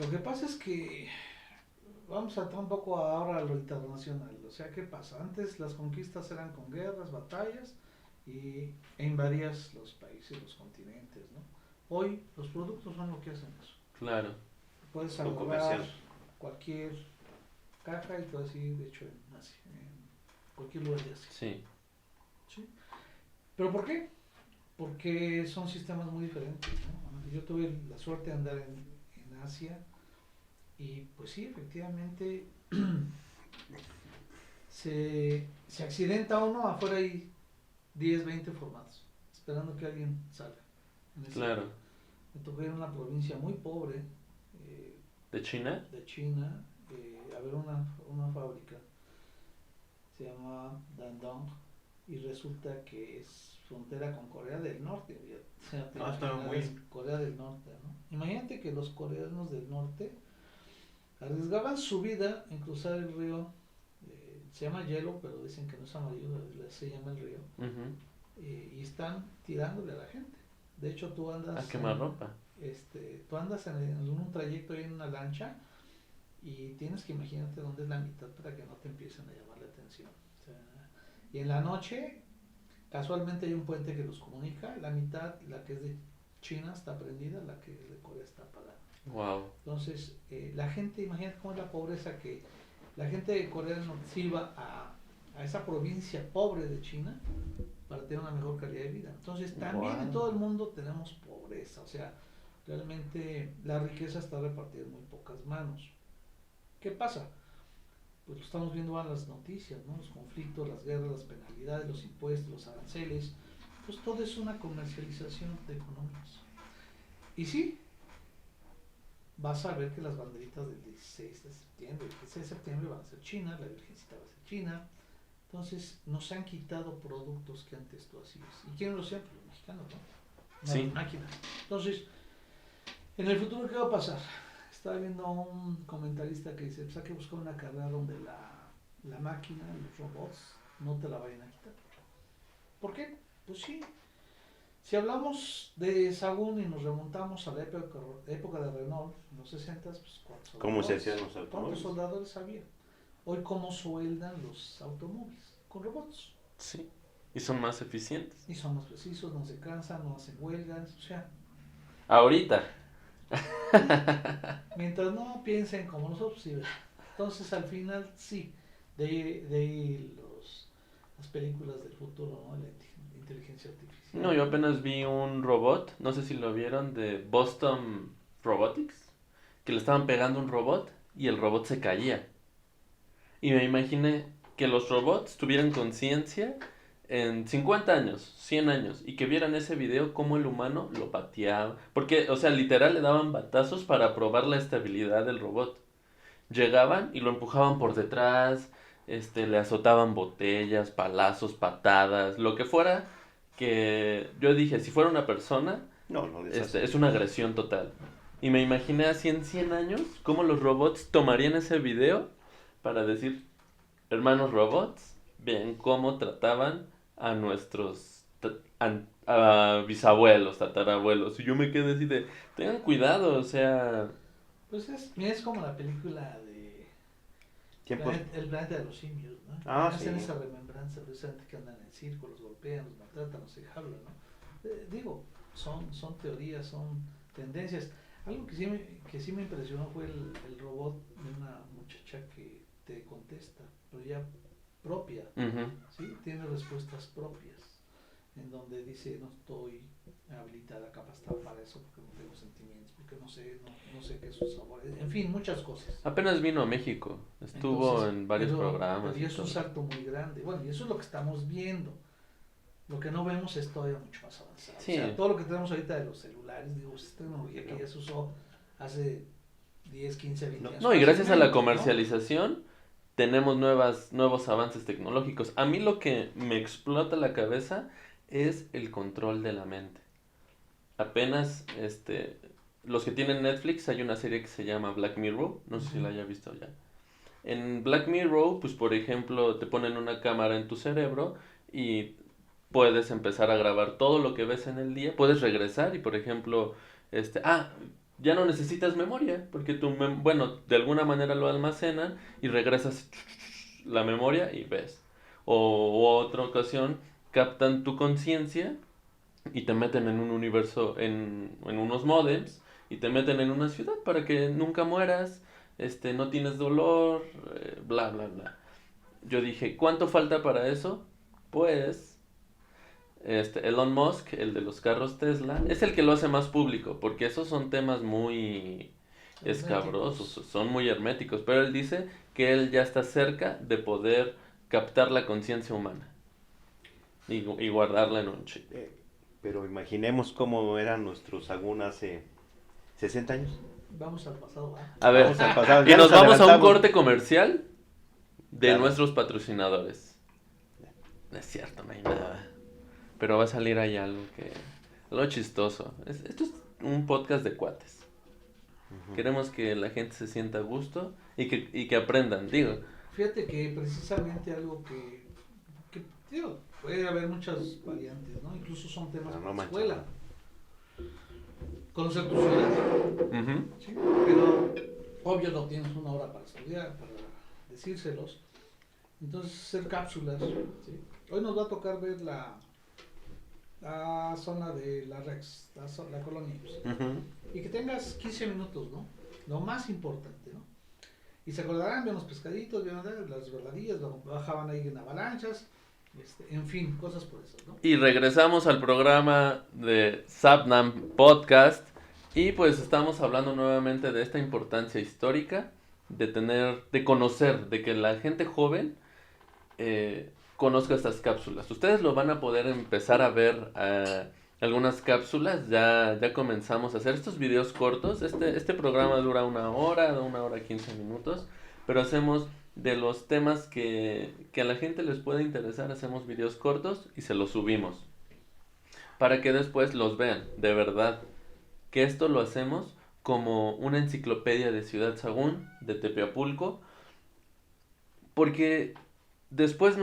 Lo que pasa es que vamos a entrar un poco ahora a lo internacional. O sea, ¿qué pasa? Antes las conquistas eran con guerras, batallas e invadías los países, los continentes, ¿no? Hoy los productos son lo que hacen eso. Claro. Puedes Lo agarrar comercial. cualquier caja y todo así, de hecho, en Asia, en cualquier lugar de Asia. Sí. ¿Sí? ¿Pero por qué? Porque son sistemas muy diferentes, ¿no? Yo tuve la suerte de andar en Asia y pues sí, efectivamente se accidenta uno, afuera hay 10, 20 formados, esperando que alguien salga. Claro. Me tocó ir a una provincia muy pobre ¿De China? de China, a ver una fábrica, se llama Dandong, y resulta que es frontera con Corea del Norte. O sea, te imaginas, Corea del Norte, ¿no? Imagínate que los coreanos del norte arriesgaban su vida en cruzar el río, se llama hielo, pero dicen que no es amarillo, se llama el río, y están tirándole a la gente. De hecho, tú andas A quemar ropa. tú andas en un trayecto ahí en una lancha y tienes que imaginarte dónde es la mitad para que no te empiecen a llamar la atención. O sea, y en la noche, casualmente hay un puente que los comunica, la mitad, la que es de China está prendida, la que es de Corea está apagada. Wow. Entonces, la gente, imagínate cómo es la pobreza, que la gente de Corea del Norte se iba a esa provincia pobre de China para tener una mejor calidad de vida. Entonces, también en todo el mundo tenemos pobreza, o sea, realmente la riqueza está repartida en muy pocas manos. ¿Qué pasa? Pues lo estamos viendo en las noticias, ¿no? Los conflictos, las guerras, las penalidades, los impuestos, los aranceles, pues todo es una comercialización de economías. Y sí, vas a ver que las banderitas del 16 de septiembre, el 16 de septiembre van a ser China, la Virgencita va a ser China. Entonces nos han quitado productos que antes tú hacías. ¿Y quiénes lo hacían? Pues los mexicanos, ¿no? Sí. Máquinas. Entonces, en el futuro, ¿qué va a pasar? Estaba viendo un comentarista que dice, pues hay que buscar una carrera donde la máquina, los robots, no te la vayan a quitar. ¿Por qué? Pues sí. Si hablamos de Sagún y nos remontamos a la época de Renault, en los 60, pues ¿Cómo se hacían los ¿cuántos automóviles? soldadores había? Hoy, ¿cómo sueldan los automóviles? Con robots. Sí. Y son más eficientes. Y son más precisos, no se cansan, no hacen huelgas, o sea, Ahorita. mientras no piensen como nosotros, sí. Entonces, al final, sí, de ahí las películas del futuro, ¿no? La inteligencia artificial. No, yo apenas vi un robot, no sé si lo vieron, de Boston Robotics, que le estaban pegando un robot y el robot se caía. Y me imaginé que los robots tuvieran conciencia en 50 años, 100 años, y que vieran ese video como el humano lo pateaba. Porque, o sea, literal le daban batazos para probar la estabilidad del robot. Llegaban y lo empujaban por detrás, le azotaban botellas, palazos, patadas, lo que fuera, que yo dije, si fuera una persona, No, no les hace. es una agresión total. Y me imaginé así en 100 años, cómo los robots tomarían ese video para decir, hermanos robots, vean cómo trataban a nuestros a bisabuelos, tatarabuelos. Y yo me quedé así de, tengan cuidado, o sea, Pues mira, es como la película de Tiempos. El planeta de los simios, ¿no? Ah, Hacen sí. esa remembranza precisamente que andan en el circo, los golpean, los maltratan, los hablan, ¿no? Digo, son teorías, son tendencias. Algo que sí me impresionó fue el robot de una muchacha que te contesta, pero ya propia, ujú. ¿sí? Tiene respuestas propias, en donde dice, no estoy habilitada, capacitada para eso, porque no tengo sentimientos, porque no sé qué es su sabor, en fin, muchas cosas. Apenas vino a México, estuvo Entonces, en varios programas. pero y es un todo. salto muy grande. Bueno, y eso es lo que estamos viendo. Lo que no vemos es todavía mucho más avanzado. Sí. O sea, todo lo que tenemos ahorita de los celulares, digo, es tecnología que ya se usó hace 10, 15, 20 años. No, y gracias a la fácilmente, comercialización tenemos nuevos avances tecnológicos. A mí lo que me explota la cabeza es el control de la mente. Apenas, los que tienen Netflix, hay una serie que se llama Black Mirror, no sé si la haya visto ya. En Black Mirror, pues por ejemplo, te ponen una cámara en tu cerebro y puedes empezar a grabar todo lo que ves en el día, puedes regresar y por ejemplo, ya no necesitas memoria, porque bueno, de alguna manera lo almacenan y regresas la memoria y ves. O otra ocasión, captan tu conciencia y te meten en un universo, en unos modems, y te meten en una ciudad para que nunca mueras, no tienes dolor, bla, bla, bla. Yo dije, ¿cuánto falta para eso? Pues, Elon Musk, el de los carros Tesla, es el que lo hace más público, porque esos son temas muy escabrosos, son muy herméticos, pero él dice que él ya está cerca de poder captar la conciencia humana y guardarla en un chip. Pero imaginemos cómo eran nuestros Sagún hace 60 años. Vamos al pasado, ¿va? A ver, Vamos al pasado, y ya nos vamos a un adelantamos. corte comercial de Claro. nuestros patrocinadores. No es cierto, no hay nada. Pero va a salir ahí algo chistoso. Esto es un podcast de cuates. Queremos que la gente se sienta a gusto y que aprendan, digo. Fíjate que precisamente algo digo, puede haber muchas variantes, ¿no? Incluso son temas Pero para no la manches. escuela. Conocer tu ciudad, Ujú. ¿sí? Pero obvio no tienes una hora para estudiar, para decírselos. Entonces hacer cápsulas, ¿sí? Hoy nos va a tocar ver la zona de la Rex, la colonia, y que tengas 15 minutos, ¿no? Lo más importante, ¿no? Y se acordarán, vieron los pescaditos, vieron las verdadillas, bajaban ahí en avalanchas, en fin, cosas por eso, ¿no? Y regresamos al programa de Sapnam Podcast y pues estamos hablando nuevamente de esta importancia histórica de conocer, de que la gente joven conozca estas cápsulas. Ustedes lo van a poder empezar a ver algunas cápsulas, ya comenzamos a hacer estos videos cortos. Este programa dura 1 hora 15 minutos, pero hacemos de los temas que a la gente les puede interesar, hacemos videos cortos y se los subimos para que después los vean, de verdad, que esto lo hacemos como una enciclopedia de Ciudad Sagún, de Tepeapulco, porque después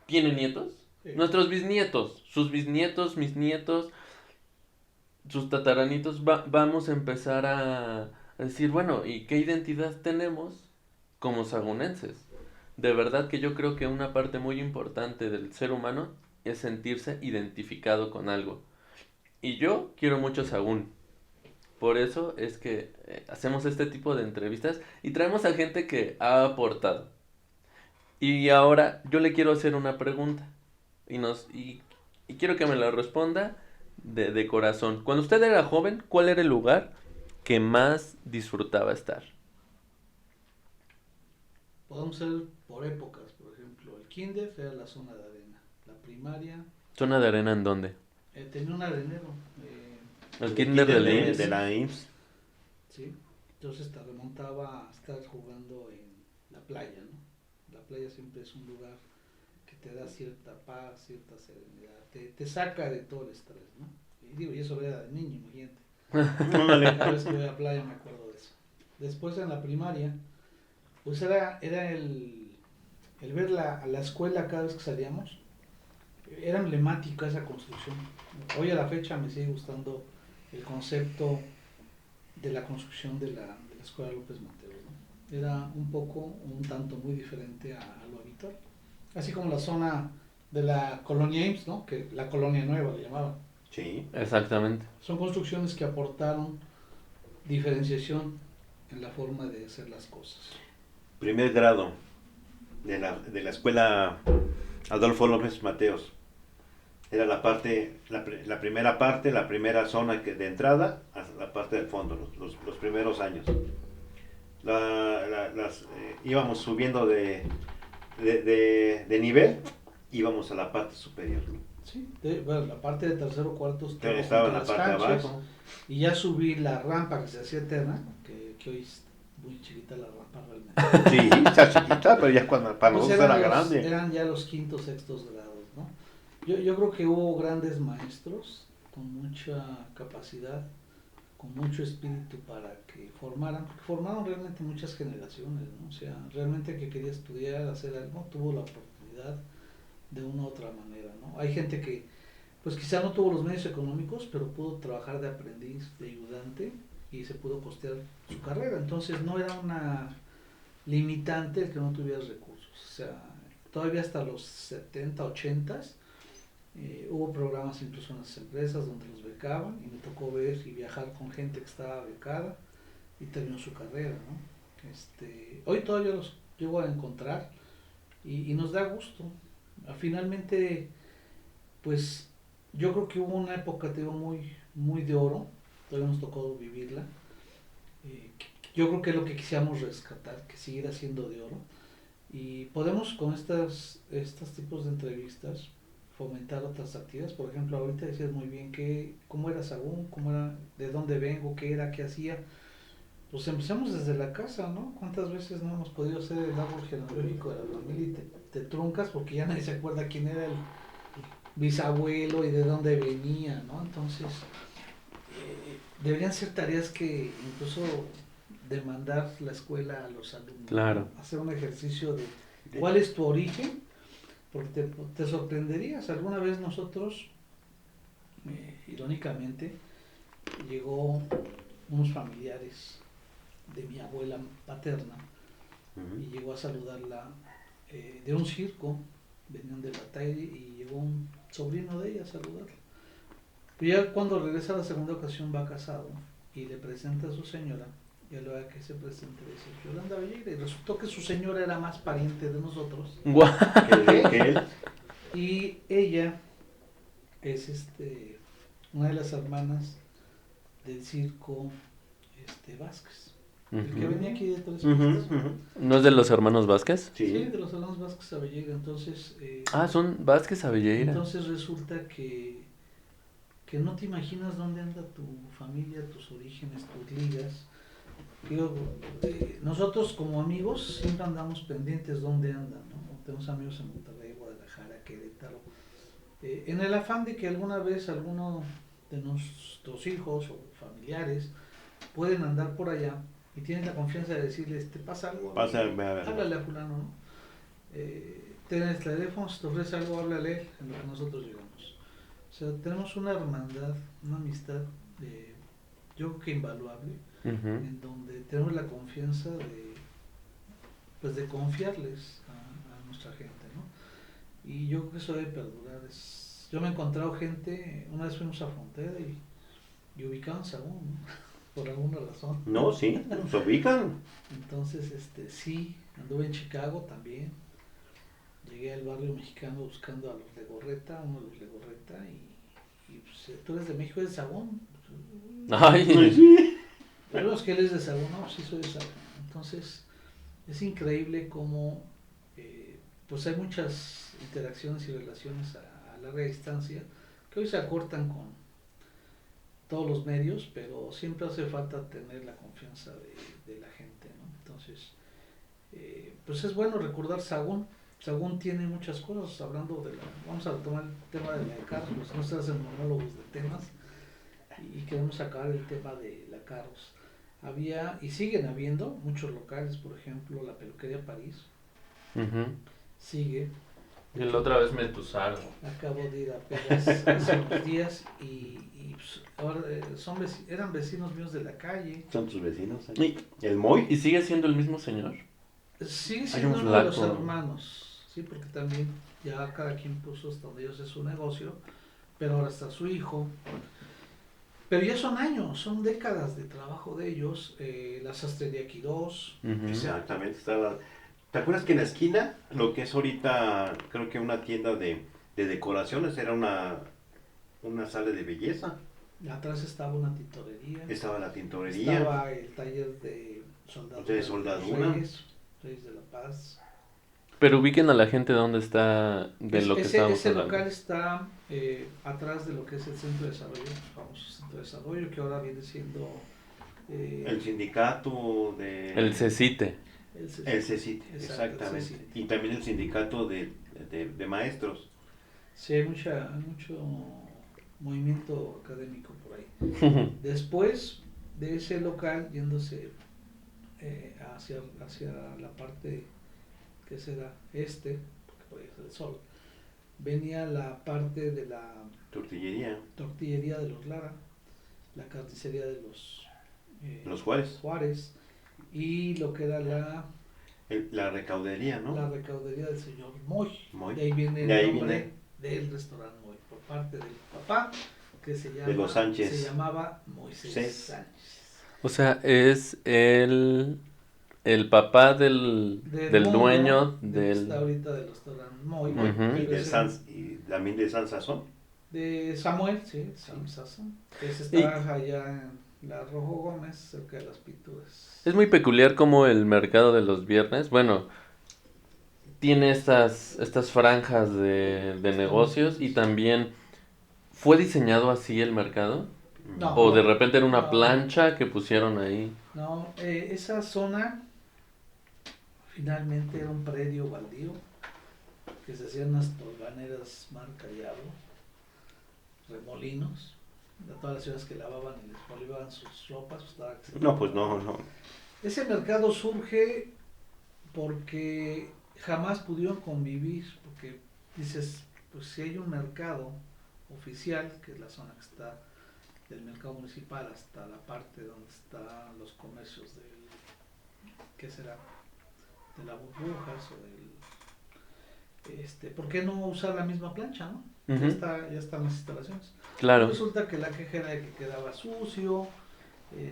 tienen nietos, sí. Nuestros bisnietos, sus bisnietos, mis nietos, sus tataranitos, vamos a empezar a decir, bueno, ¿y qué identidad tenemos como sagunenses? De verdad que yo creo que una parte muy importante del ser humano es sentirse identificado con algo. Y yo quiero mucho Sagún. Por eso es que hacemos este tipo de entrevistas y traemos a gente que ha aportado. Y ahora yo le quiero hacer una pregunta y quiero que me la responda de corazón. Cuando usted era joven, ¿cuál era el lugar que más disfrutaba estar? Podemos ser por épocas, por ejemplo, el kinder era la zona de arena, la primaria... ¿Zona de arena en dónde? Tenía un arenero. El kinder de la IMSS. Sí, entonces te remontaba a estar jugando en la playa, ¿no? La playa siempre es un lugar que te da cierta paz, cierta serenidad, te saca de todo el estrés, ¿no? Y eso era de niño, imagínate. Cada vez que voy a la playa me acuerdo de eso. Después en la primaria, pues era el ver la escuela cada vez que salíamos. Era emblemática esa construcción. Hoy a la fecha me sigue gustando el concepto de la construcción de la escuela López Mateos, ¿no? Era un tanto muy diferente a lo habitual. Así como la zona de la colonia IMSS, ¿no? Que la colonia nueva le llamaban. Sí, exactamente. Son construcciones que aportaron diferenciación en la forma de hacer las cosas. Primer grado de la escuela Adolfo López Mateos. Era la primera parte, la primera zona de entrada, hasta la parte del fondo, los primeros años. Íbamos subiendo de nivel, íbamos a la parte superior. Sí, la parte de tercero o cuarto estaba en la parte de abajo. Y ya subí la rampa que se hacía eterna, que hoy es muy chiquita la rampa realmente. Sí, está chiquita, pero ya para nosotros era grande. Eran ya los quintos, sextos grados, ¿no? Yo creo que hubo grandes maestros con mucha capacidad, con mucho espíritu para que formaron realmente muchas generaciones, ¿no? O sea, realmente el que quería estudiar, hacer algo, tuvo la oportunidad de una u otra manera, ¿no? Hay gente que, pues quizá no tuvo los medios económicos, pero pudo trabajar de aprendiz, de ayudante, y se pudo costear su carrera. Entonces no era una limitante el que no tuvieras recursos. O sea, todavía hasta los 70, 80 hubo programas incluso en las empresas donde los becaban, y me tocó ver y viajar con gente que estaba becada y terminó su carrera, ¿no? Hoy todavía los llego a encontrar y nos da gusto. Finalmente, pues yo creo que hubo una época, te digo, muy de oro, todavía nos tocó vivirla. Yo creo que es lo que quisiéramos rescatar, que siguiera siendo de oro, y podemos con estos tipos de entrevistas fomentar otras actividades. Por ejemplo, ahorita decías muy bien cómo era Sagún, cómo era, de dónde vengo, qué era, qué hacía. Pues empezamos desde la casa, ¿no? ¿Cuántas veces no hemos podido hacer el árbol genealógico de la familia y te truncas porque ya nadie se acuerda quién era el bisabuelo y de dónde venía, ¿no? Entonces, deberían ser tareas que incluso demandar la escuela a los alumnos. Claro. ¿No? Hacer un ejercicio de cuál es tu origen, porque te sorprenderías. Alguna vez nosotros, irónicamente, llegó unos familiares de mi abuela paterna y llegó a saludarla de un circo, venían de Bataille y llegó un sobrino de ella a saludarla. Pero ya cuando regresa a la segunda ocasión va casado y le presenta a su señora, y a la hora que se presenta le dice Yolanda Velleira, y resultó que su señora era más pariente de nosotros Que él. y ella es una de las hermanas del circo Vázquez, el que venía aquí de Tres Pistas. ¿No es de los hermanos Vázquez? Sí, de los hermanos Vázquez Abelleira. Entonces Son Vázquez Abelleira. entonces resulta que no te imaginas dónde anda tu familia, tus orígenes, tus ligas. Digo, nosotros como amigos siempre andamos pendientes dónde andan, ¿no? Tenemos amigos en Monterrey, Guadalajara, Querétaro, en el afán de que alguna vez alguno de nuestros hijos o familiares pueden andar por allá y tienen la confianza de decirles, ¿te pasa algo? Háblale a fulano, ¿no? Tienes teléfono, si te ofrece algo, háblale en lo que nosotros llegamos. O sea, tenemos una hermandad, una amistad, yo creo que invaluable, en donde tenemos la confianza de confiarles a nuestra gente, ¿no? Y yo creo que eso debe perdurar. Yo me he encontrado gente, una vez fuimos a Frontera y ubicaban Sagún, ¿no? Por alguna razón. No, sí, se ubican. Entonces, sí, anduve en Chicago también. Llegué al barrio mexicano buscando a los Legorreta, uno de los Legorreta, y pues, tú eres de México, ¿eres de Sagún? Ay. Pero es que él es de Sagún, no, sí soy de Sagún. Entonces, es increíble cómo pues hay muchas interacciones y relaciones a larga distancia que hoy se acortan con todos los medios, pero siempre hace falta tener la confianza de la gente, ¿no? Entonces, pues es bueno recordar Sagún. Sagún tiene muchas cosas, vamos a tomar el tema de la Carros, no se hacen monólogos de temas, y queremos acabar el tema de la Carros. Había, y siguen habiendo, muchos locales, por ejemplo, la Peluquería París, sigue. Y la otra vez me tusaron. Acabo de ir apenas hace unos días y pues, ahora eran vecinos míos de la calle. Son tus vecinos. ¿El Moy? ¿Y sigue siendo el mismo señor? Sigue siendo uno de los hermanos, sí, porque también ya cada quien puso hasta donde ellos es su negocio, pero ahora está su hijo. Pero ya son años, son décadas de trabajo de ellos. La sastrería Quirós. Exactamente. ¿Te acuerdas que en la esquina, lo que es ahorita, creo que una tienda de decoraciones, era una sala de belleza? Atrás estaba una tintorería. Estaba la tintorería. Estaba el taller de soldadura. Reyes de la Paz. Pero ubiquen a la gente dónde está lo que estamos hablando. Ese local está atrás de lo que es el Centro de Desarrollo, el famoso Centro de Desarrollo, que ahora viene siendo... el sindicato de... El CECITE. El CECITE, exactamente. El CECITE. Y también el sindicato de maestros. Sí, hay mucho movimiento académico por ahí. Después de ese local, yéndose hacia la parte que será porque por ahí está el sol, venía la parte de la tortillería de los Lara, la carnicería de los Juárez, y lo que era la recaudería, ¿no? La recaudería del señor Moy. Moy. De ahí viene el nombre del restaurante Moy, por parte del papá, que de los Sánchez. Se llamaba Moisés Sánchez. O sea, es el papá del dueño del... Está ahorita del restaurante Moy. Y también de San Sazón. De Samuel, sí, Sam Sazón. Que está allá en la Rojo Gómez, cerca de las Pinturas. Es muy peculiar como el mercado de los viernes, bueno, tiene estas franjas de negocios, y también ¿fue diseñado así el mercado? No, ¿O de repente era una plancha que pusieron ahí? No, esa zona finalmente era un predio baldío que se hacían unas tolvaneras marca Diablo, remolinos, de todas las ciudades que lavaban y les poliban sus ropas. No. Ese mercado surge porque jamás pudieron convivir, porque dices, pues si hay un mercado oficial, que es la zona que está del mercado municipal hasta la parte donde están los comercios del, ¿qué será? De las burbujas o del, ¿por qué no usar la misma plancha, no? Ujú. Ya están las instalaciones. Claro. Resulta que la queja era que quedaba sucio, y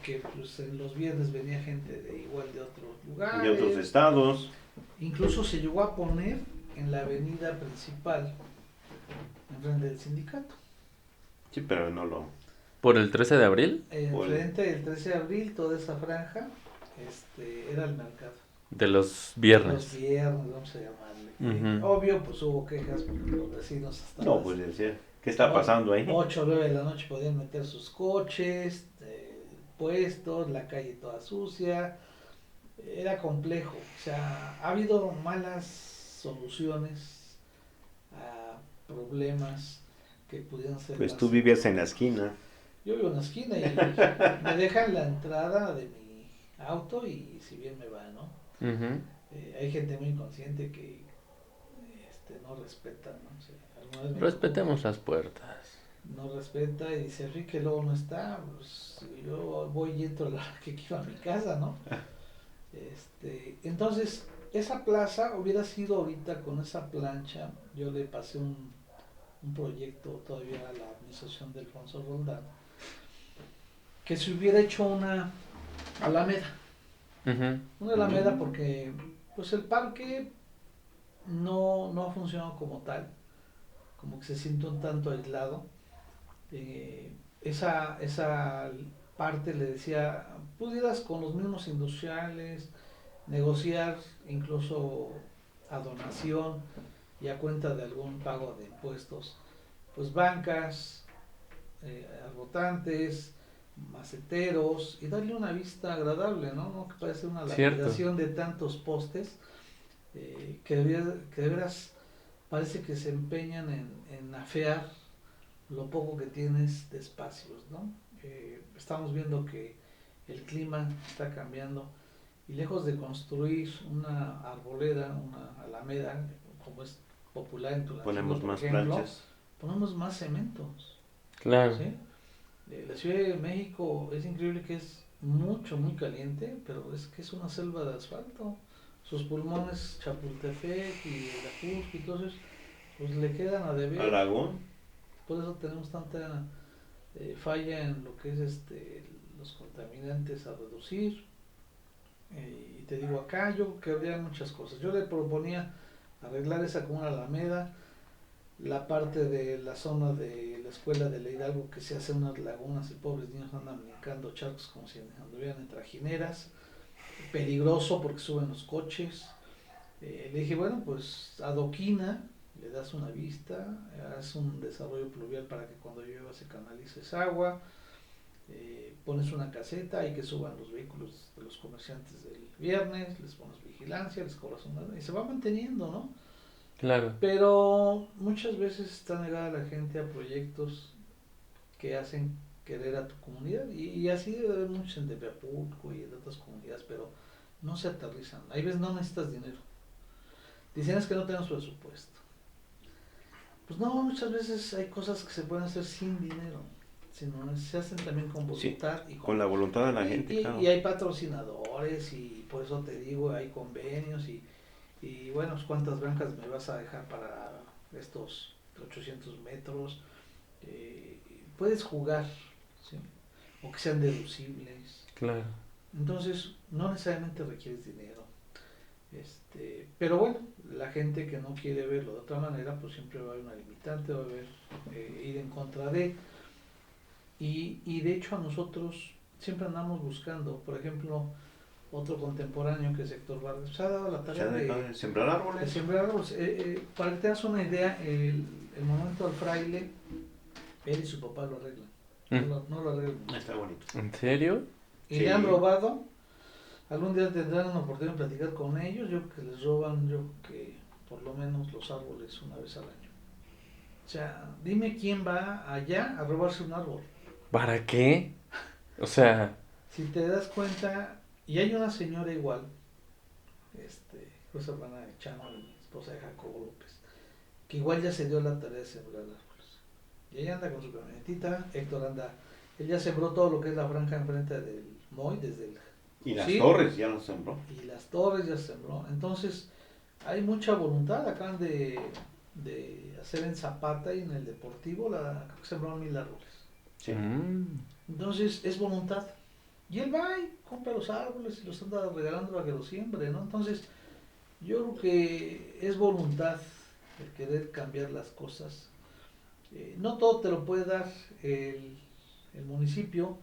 que pues en los viernes venía gente de igual de otros lugares. De otros estados. Incluso se llegó a poner en la avenida principal, enfrente del sindicato. Sí, pero no lo... ¿Por el 13 de abril? Enfrente del 13 de abril, toda esa franja, era el mercado. De los Los viernes. viernes, vamos a llamarle. Ujú. Obvio, pues hubo quejas porque los vecinos hasta No, las pues decía, ¿qué está pasando ahí? 8 o 9 de la noche podían meter sus coches, puestos, la calle toda sucia. Era complejo. O sea, ha habido malas soluciones a problemas que pudieran ser Pues más. tú vivías en la esquina. Yo vivo en la esquina y me dejan la entrada de mi auto y si bien me va, ¿no? Ujú. Hay gente muy consciente que no respeta, ¿no? O sea, alguna vez me Respetemos las puertas. tocó, no respeta y dice, Enrique luego no está, pues yo voy y entro a la hora que quiero a mi casa, ¿no? Entonces, esa plaza hubiera sido ahorita con esa plancha, yo le pasé un proyecto todavía a la administración de Alfonso Roldán, que se hubiera hecho una alameda. Ujú. Una alameda porque pues el parque no ha funcionado como tal, como que se siente un tanto aislado. Esa parte le decía, pudieras con los mismos industriales negociar incluso a donación y a cuenta de algún pago de impuestos, pues bancas, arbotantes, maceteros y darle una vista agradable, ¿no? No que parece una Cierto. lapidación de tantos postes que de veras parece que se empeñan en afear lo poco que tienes de espacios, ¿no? Estamos viendo que el clima está cambiando y lejos de construir una arboleda, una alameda, como es popular en Tulancingo, Ponemos por más ejemplo, planchas. ponemos más cementos, Claro. ¿sí? La Ciudad de México es increíble que es muy caliente, pero es que es una selva de asfalto. Sus pulmones, Chapultepec y Veracruz y todo eso, pues le quedan a deber. Aragón. Por eso tenemos tanta falla en lo que es los contaminantes a reducir. Y te digo, acá yo que habría muchas cosas. Yo le proponía arreglar esa como una alameda, la parte de la zona de la escuela de la Hidalgo que se hace unas lagunas y pobres niños andan brincando charcos como si anduvieran en trajineras, peligroso porque suben los coches. Le dije, bueno, pues adoquina, le das una vista, haz un desarrollo pluvial para que cuando llueva se canalice esa agua, pones una caseta y que suban los vehículos de los comerciantes del viernes, les pones vigilancia, les cobras una y se va manteniendo, ¿no? Claro. Pero muchas veces está negada la gente a proyectos que hacen querer a tu comunidad y así debe haber muchos en Tepeapulco y en otras comunidades, pero no se aterrizan. Hay veces no necesitas dinero. Dicen es que no tenemos presupuesto. Pues no, muchas veces hay cosas que se pueden hacer sin dinero, sino se hacen también con voluntad y Con la voluntad de la gente, y, claro. y hay patrocinadores y por eso te digo, hay convenios y bueno, pues, ¿cuántas bancas me vas a dejar para estos 800 metros? Puedes jugar, ¿sí? O que sean deducibles. Claro. Entonces, no necesariamente requieres dinero. Pero bueno, la gente que no quiere verlo de otra manera, pues siempre va a haber una limitante, va a haber ir en contra de. Y de hecho a nosotros siempre andamos buscando, por ejemplo, otro contemporáneo que es Héctor Vargas, se ha dado la tarea De sembrar de árboles. sembrar árboles. Para que tengas una idea, el monumento al fraile, él y su papá lo arreglan. No lo arreglan. Está bonito. ¿En serio? Y Sí. le han robado. Algún día tendrán una oportunidad de platicar con ellos. Yo creo que les roban, yo creo que por lo menos los árboles una vez al año. O sea, dime quién va allá a robarse un árbol. ¿Para qué? O sea, Si te das cuenta, y hay una señora igual, Rosa Hermana de Chano, la esposa de Jacobo López, que igual ya se dio la tarea de sembrar árboles. Y ella anda con su camionetita, Héctor anda, él ya sembró todo lo que es la franja enfrente del Moy, desde el... Y las sí, torres ya las sembró. y las torres ya se sembró. Entonces, hay mucha voluntad, acaban de hacer en Zapata y en el Deportivo, creo que sembraron 1000 árboles. Sí. Entonces, es voluntad. Y él va y compra los árboles y los anda regalando para que los siembre, ¿no? Entonces, yo creo que es voluntad el querer cambiar las cosas. No todo te lo puede dar el municipio.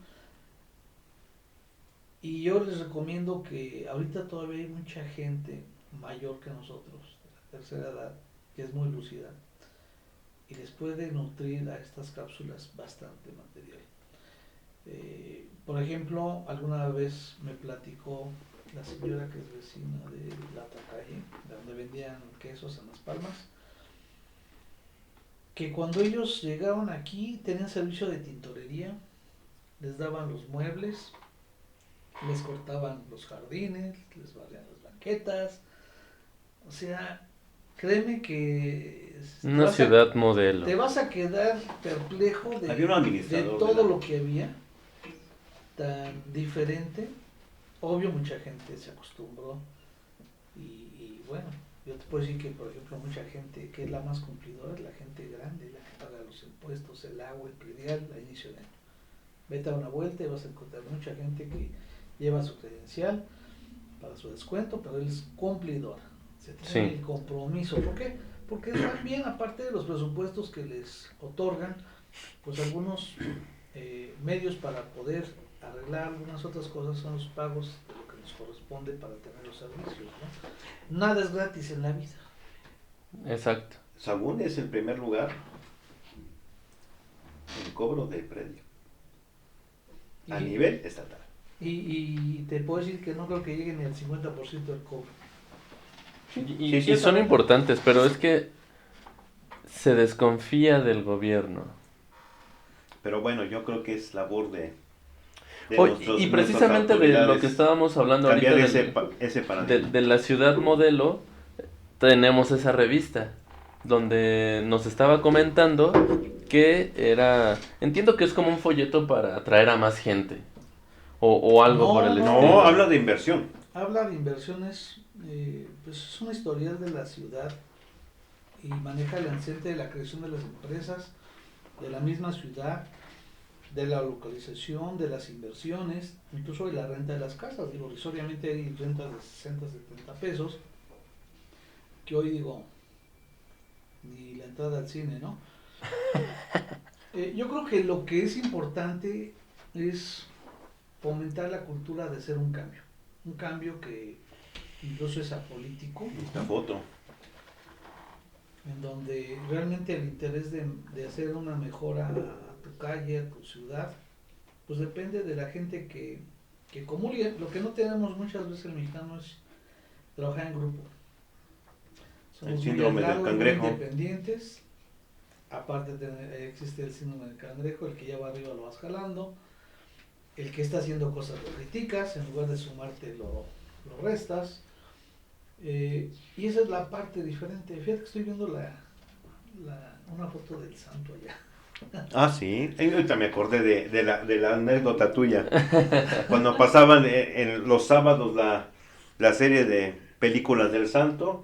Y yo les recomiendo que ahorita todavía hay mucha gente mayor que nosotros, de la tercera edad, que es muy lúcida, y les puede nutrir a estas cápsulas bastante material. Por ejemplo, alguna vez me platicó la señora que es vecina de la otra calle, donde vendían quesos en Las Palmas, que cuando ellos llegaban aquí tenían servicio de tintorería, les daban los muebles, les cortaban los jardines, les barrían las banquetas. O sea, créeme que Una ciudad modelo. te vas a quedar perplejo Había un de administrador todo lo que había, tan diferente. Obvio, mucha gente se acostumbró. Y bueno, yo te puedo decir que, por ejemplo, mucha gente que es la más cumplidora es la gente grande, la que paga los impuestos, el agua, el predial, a inicio de año. Vete a una vuelta y vas a encontrar mucha gente que lleva su credencial para su descuento, pero él es cumplidor. Se tiene el compromiso. ¿Por qué? Porque también, aparte de los presupuestos que les otorgan, pues algunos medios para poder arreglar algunas otras cosas son los pagos de lo que nos corresponde para tener los servicios, ¿no? Nada es gratis en la vida. Exacto. Sagún es el primer lugar en cobro del predio a nivel estatal. Y te puedo decir que no creo que llegue ni al 50% del cobro. Y son importantes, pero es que se desconfía del gobierno. Pero bueno, yo creo que es labor de y precisamente de lo que estábamos hablando ahorita de la ciudad modelo, tenemos esa revista donde nos estaba comentando que entiendo que es como un folleto para atraer a más gente o algo por el estilo. No, habla de inversión. Habla de inversiones, pues es una historial de la ciudad y maneja el ancente de la creación de las empresas, de la misma ciudad, de la localización, de las inversiones, incluso de la renta de las casas. Digo, obviamente hay rentas de 60, 70 pesos, que hoy digo, ni la entrada al cine, ¿no? Yo creo que lo que es importante es fomentar la cultura de hacer un cambio que incluso es apolítico. Esta foto. En donde realmente el interés de hacer una mejora a tu calle, a tu ciudad, pues depende de la gente que comulgue. Lo que no tenemos muchas veces el mexicano es trabajar en grupo. Somos el síndrome del cangrejo. muy independientes. Aparte existe el síndrome del cangrejo, el que ya va arriba lo vas jalando. El que está haciendo cosas lo criticas, en lugar de sumarte lo restas. Y esa es la parte diferente. Fíjate que estoy viendo una foto del santo allá. Ah, sí. Ahorita me acordé de la anécdota tuya. Cuando pasaban en los sábados la serie de películas del santo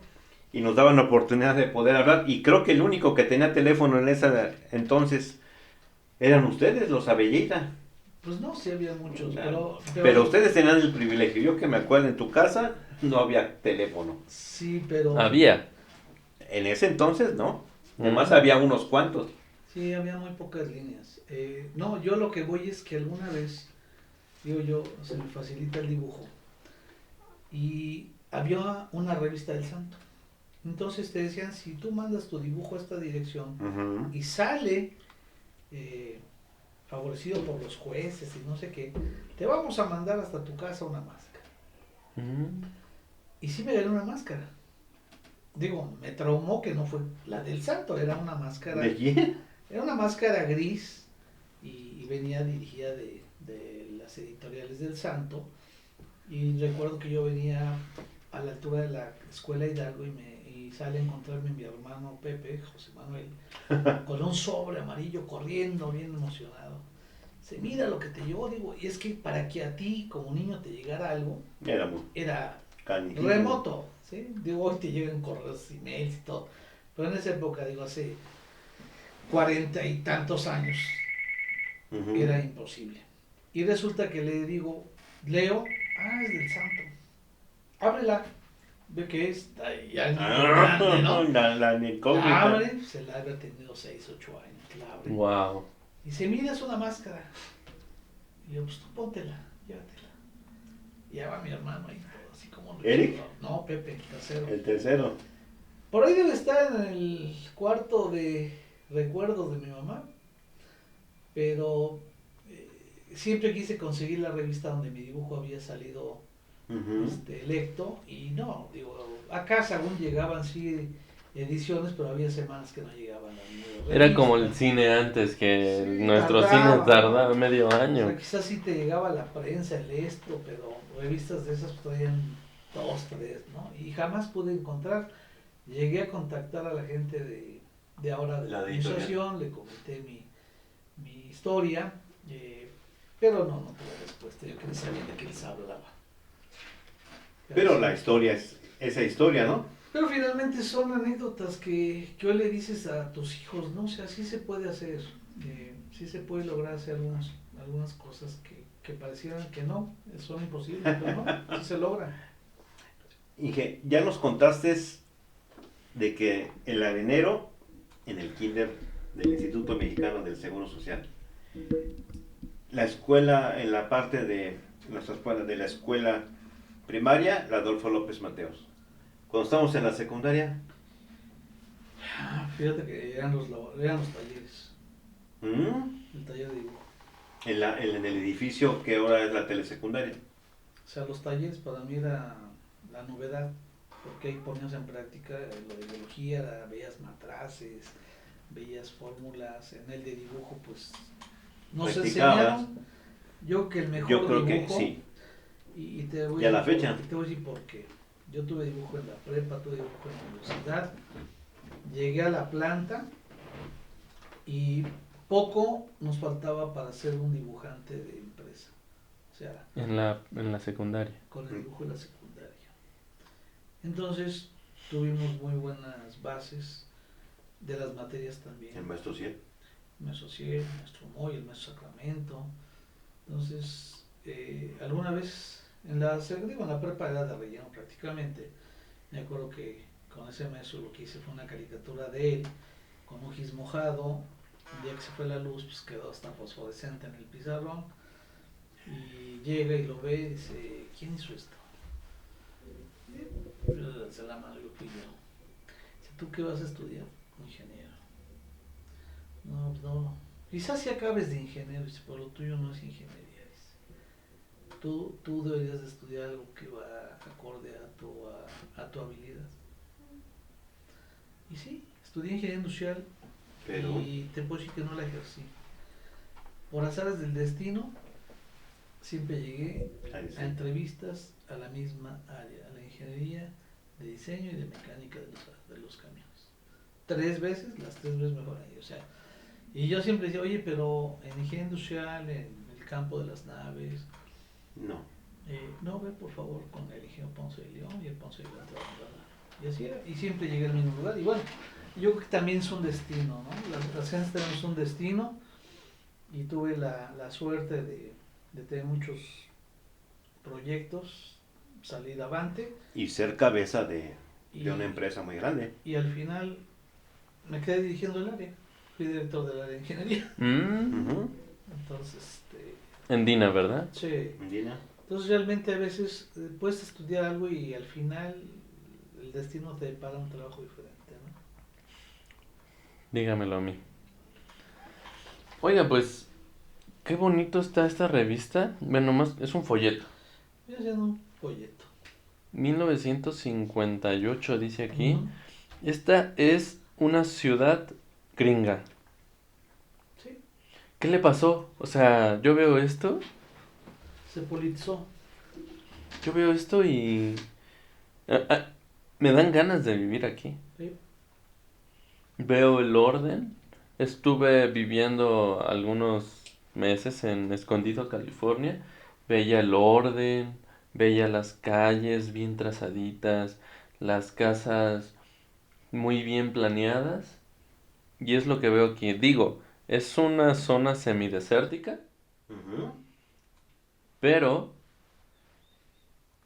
y nos daban la oportunidad de poder hablar. Y creo que el único que tenía teléfono en esa entonces eran ustedes, los Abelleira. Pues no, sí había muchos, pero ustedes tenían el privilegio. Yo que me acuerdo, en tu casa no había teléfono. Sí, pero... Había. En ese entonces, no. Nomás había unos cuantos. Sí, había muy pocas líneas. No, yo lo que voy es que alguna vez, digo yo, se me facilita el dibujo. Y había una revista del santo. Entonces te decían, si tú mandas tu dibujo a esta dirección y sale... favorecido por los jueces y no sé qué, te vamos a mandar hasta tu casa una máscara. Y sí me gané una máscara. Digo, me traumó que no fue la del santo, era una máscara. ¿De quién? Era una máscara gris y venía dirigida de las editoriales del santo. Y recuerdo que yo venía a la altura de la escuela Hidalgo y y sale a encontrarme mi hermano Pepe, José Manuel, con un sobre amarillo corriendo, bien emocionado. Dice, mira lo que te llevó, digo, y es que para que a ti como niño te llegara algo, era Canijillo. remoto, ¿sí? Digo, hoy te llegan correos, emails y todo, pero en esa época, digo, hace 40 y tantos años, era imposible. Y resulta que le digo, Leo, es del santo, ábrela, ve que es, ya es grande, ¿no? La La incógnita. abre, se la había tenido 6, 8 años, la abre. Wow. Y dice, mira, es una máscara. Y yo, pues tú póntela, llévatela. Y ya va mi hermano ahí, todo así como... ¿Eric? No, Pepe, el tercero. El tercero. Por ahí debe estar en el cuarto de recuerdos de mi mamá, pero siempre quise conseguir la revista donde mi dibujo había salido electo, y no, digo, a casa aún llegaban sí ediciones, pero había semanas que no llegaban las nuevas Era como el revistas. cine antes, que Sí, nuestro tardaba, cine tardaba ¿no? medio O sea, año. quizás sí te llegaba la prensa, el esto, pero revistas de esas traían 2, 3, ¿no? Y jamás pude encontrar. Llegué a contactar a la gente de ahora de la administración, le comenté mi historia, pero no tuve respuesta. Yo quería saber de qué les hablaba. Pero sí, la historia es esa historia, ¿no? Pero finalmente son anécdotas que hoy le dices a tus hijos, ¿no? O sea, sí se puede hacer, sí se puede lograr hacer algunas cosas que parecieran que no, son imposibles, pero no, sí se logra. Inge, ya nos contaste de que el arenero en el kinder del Instituto Mexicano del Seguro Social, la escuela, en la parte de nuestra escuela, de la escuela primaria, la Adolfo López Mateos. Cuando estamos en la secundaria, Fíjate que eran los talleres, el taller de dibujo. en el edificio que ahora es la telesecundaria. O sea, los talleres para mí era la novedad, porque ahí ponías en práctica lo de biología, veías matraces, veías fórmulas, en el de dibujo pues nos Practicabas. enseñaron, yo que el mejor Yo creo dibujo, que sí. y te voy ¿Y a la decir fecha? te voy a decir por qué. Yo tuve dibujo en la prepa, tuve dibujo en la universidad, llegué a la planta y poco nos faltaba para ser un dibujante de empresa. O sea, En la secundaria. con el dibujo de la secundaria. Entonces tuvimos muy buenas bases de las materias también. El maestro Ciel. El maestro Ciel, el maestro Moy, el maestro Sacramento. Entonces, alguna vez en la prepa era de relleno prácticamente. Me acuerdo que con ese maestro lo que hice fue una caricatura de él con un gis mojado. Un día que se fue la luz, pues quedó hasta fosforescente en el pizarrón. Y llega y lo ve y dice, ¿quién hizo esto? Se la mano, yo fui yo. Dice, ¿tú qué vas a estudiar? Ingeniero. No, pues no. Quizás si acabes de ingeniero, dice, pero lo tuyo no es ingeniería. Dice. Tú deberías de estudiar algo que va acorde a tu habilidad. Y sí, estudié ingeniería industrial, Pero y te puedo decir que no la ejercí. Por azares del destino, siempre llegué a entrevistas a la misma área, a la ingeniería de diseño y de mecánica de los camiones. 3 veces, las 3 veces mejor ahí, o sea, y yo siempre decía, oye, pero en ingeniería industrial, en el campo de las naves, no. no, ve por favor con el ingeniero Ponce de León, y el Ponce de León te va a mandar. Y así era, y siempre llegué al mismo lugar, y bueno, yo creo que también es un destino, ¿no? Las gentes tenemos un destino, y tuve la suerte de tener muchos proyectos, salir avante. Y ser cabeza de una empresa muy grande. Y al final me quedé dirigiendo el área, fui director del área de ingeniería. Entonces, En Dina, ¿verdad? sí. Dina. Entonces realmente a veces puedes estudiar algo y al final el destino te depara un trabajo diferente, ¿no? Dígamelo a mí. Oiga, pues, qué bonito está esta revista. Bueno, nomás es un folleto. Estoy haciendo un folleto. 1958 dice aquí. Esta es una ciudad gringa. Sí. ¿Qué le pasó? O sea, yo veo esto. Se politizó. Yo veo esto y... Me dan ganas de vivir aquí. Sí. Veo el orden. Estuve viviendo algunos meses en Escondido, California. Veía el orden, veía las calles bien trazaditas, las casas muy bien planeadas. Y es lo que veo aquí. Digo, es una zona semidesértica, Ujú. pero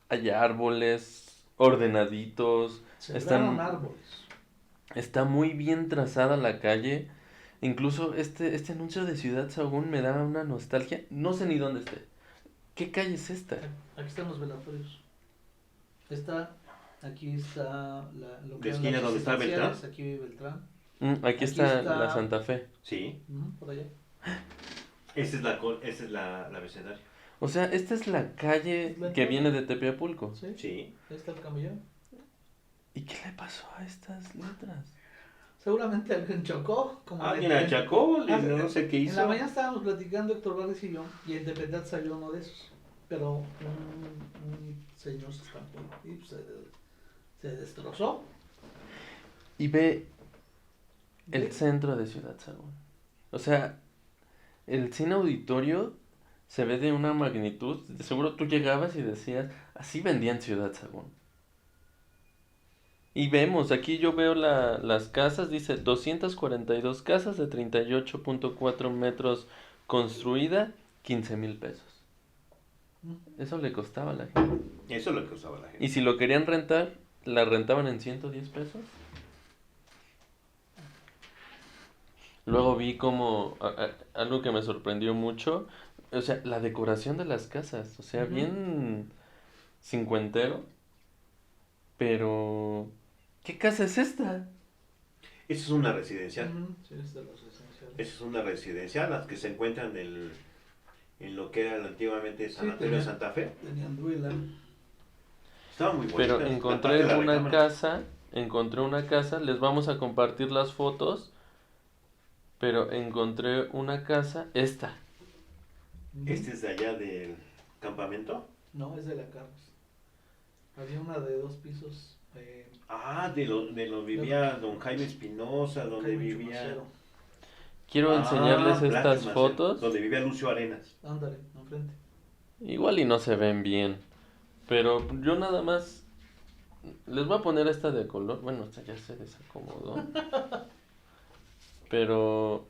hay árboles ordenaditos. Sembraron Están, árboles. está muy bien trazada la calle. Incluso este anuncio de Ciudad Sagún me da una nostalgia. No sé ni dónde esté. ¿Qué calle es esta? Aquí están los velatorios. Aquí está lo que ¿La eran esquina las donde está Beltrán? residenciales, aquí vive Beltrán. Aquí Aquí está está- la Santa Fe. Sí. Por allá. Esa es la vecindaria. O sea, esta es la calle Es la que entrada. viene de Tepeapulco. Sí, Sí. ahí está el camellón. ¿Y qué le pasó a estas letras? Seguramente alguien chocó. Como Alguien de- achacó, Ah, no sé qué En hizo. la mañana estábamos platicando Héctor Valdés y yo, y en Tepetat salió uno de esos. Pero un señor se estampó y pues, se destrozó. Y ve el Ve, centro de Ciudad Sagún. O sea, el cine auditorio se ve de una magnitud. De seguro tú llegabas y decías, así vendían Ciudad Sagún. Y vemos, aquí yo veo las casas, dice 242 casas de 38.4 metros construida, 15,000 pesos. Eso le costaba a la gente. Eso es lo que usaba la gente. Y si lo querían rentar, la rentaban en 110 pesos. Luego vi como algo que me sorprendió mucho, o sea, la decoración de las casas, o sea, Ujú. bien cincuentero, pero ¿qué casa es esta? Esa es una residencial. Sí, es de los esenciales. Esa es una residencial, las que se encuentran en lo que era antiguamente Sanatorio de tenía- Santa Fe. Tenían duela. Estaba muy bonita. Pero La encontré parte de la una recámara. casa, les vamos a compartir las fotos, pero encontré una casa, esta. Este es de allá del campamento. No, es de la Carlos. Había una de 2 pisos. Ah, de lo vivía don Jaime Espinosa, donde Jaime vivía. Chumacero. Quiero enseñarles Blanca estas Macero, fotos. donde vivía Lucio Arenas. Ándale, enfrente. Igual y no se ven bien, pero yo nada más les voy a poner esta de color. Bueno, esta ya se desacomodó. Pero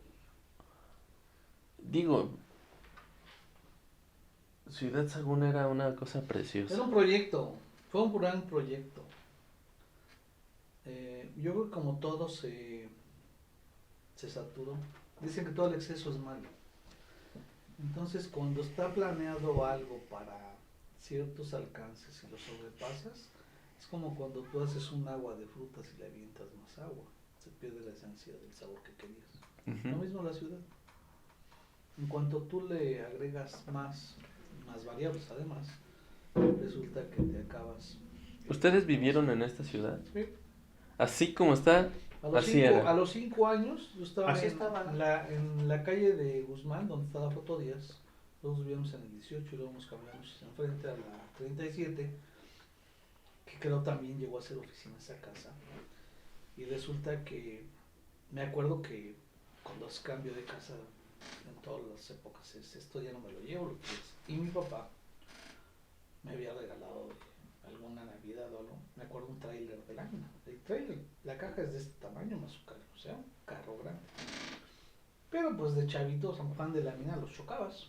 digo, Ciudad Sagún era una cosa Era preciosa. un proyecto, fue un gran proyecto. Yo creo que como todo se saturó. Dicen que todo el exceso es malo. Entonces, cuando está planeado algo para ciertos alcances y lo sobrepasas, es como cuando tú haces un agua de frutas y le avientas más agua. Se pierde la esencia del sabor que querías. Lo Ujú. mismo la ciudad. En cuanto tú le agregas más variables además, resulta que te acabas. ¿Ustedes vivieron en esta ciudad? Sí. Así como está, así era. A los 5 años yo estaba, Así en, estaba. en la calle de Guzmán, donde está la Foto Díaz. Todos vivíamos en el 18 y luego nos cambiamos enfrente a la 37, que creo también llegó a ser oficina esa casa. Y resulta que me acuerdo que cuando se cambió de casa en todas las épocas esto ya no me lo llevo, lo que es. Y mi papá me había regalado alguna Navidad o algo, me acuerdo un tráiler de lámina. El tráiler, la caja es de este tamaño más su carro, o sea, un carro grande. Pero pues de chavitos, un fan de lámina, los chocabas.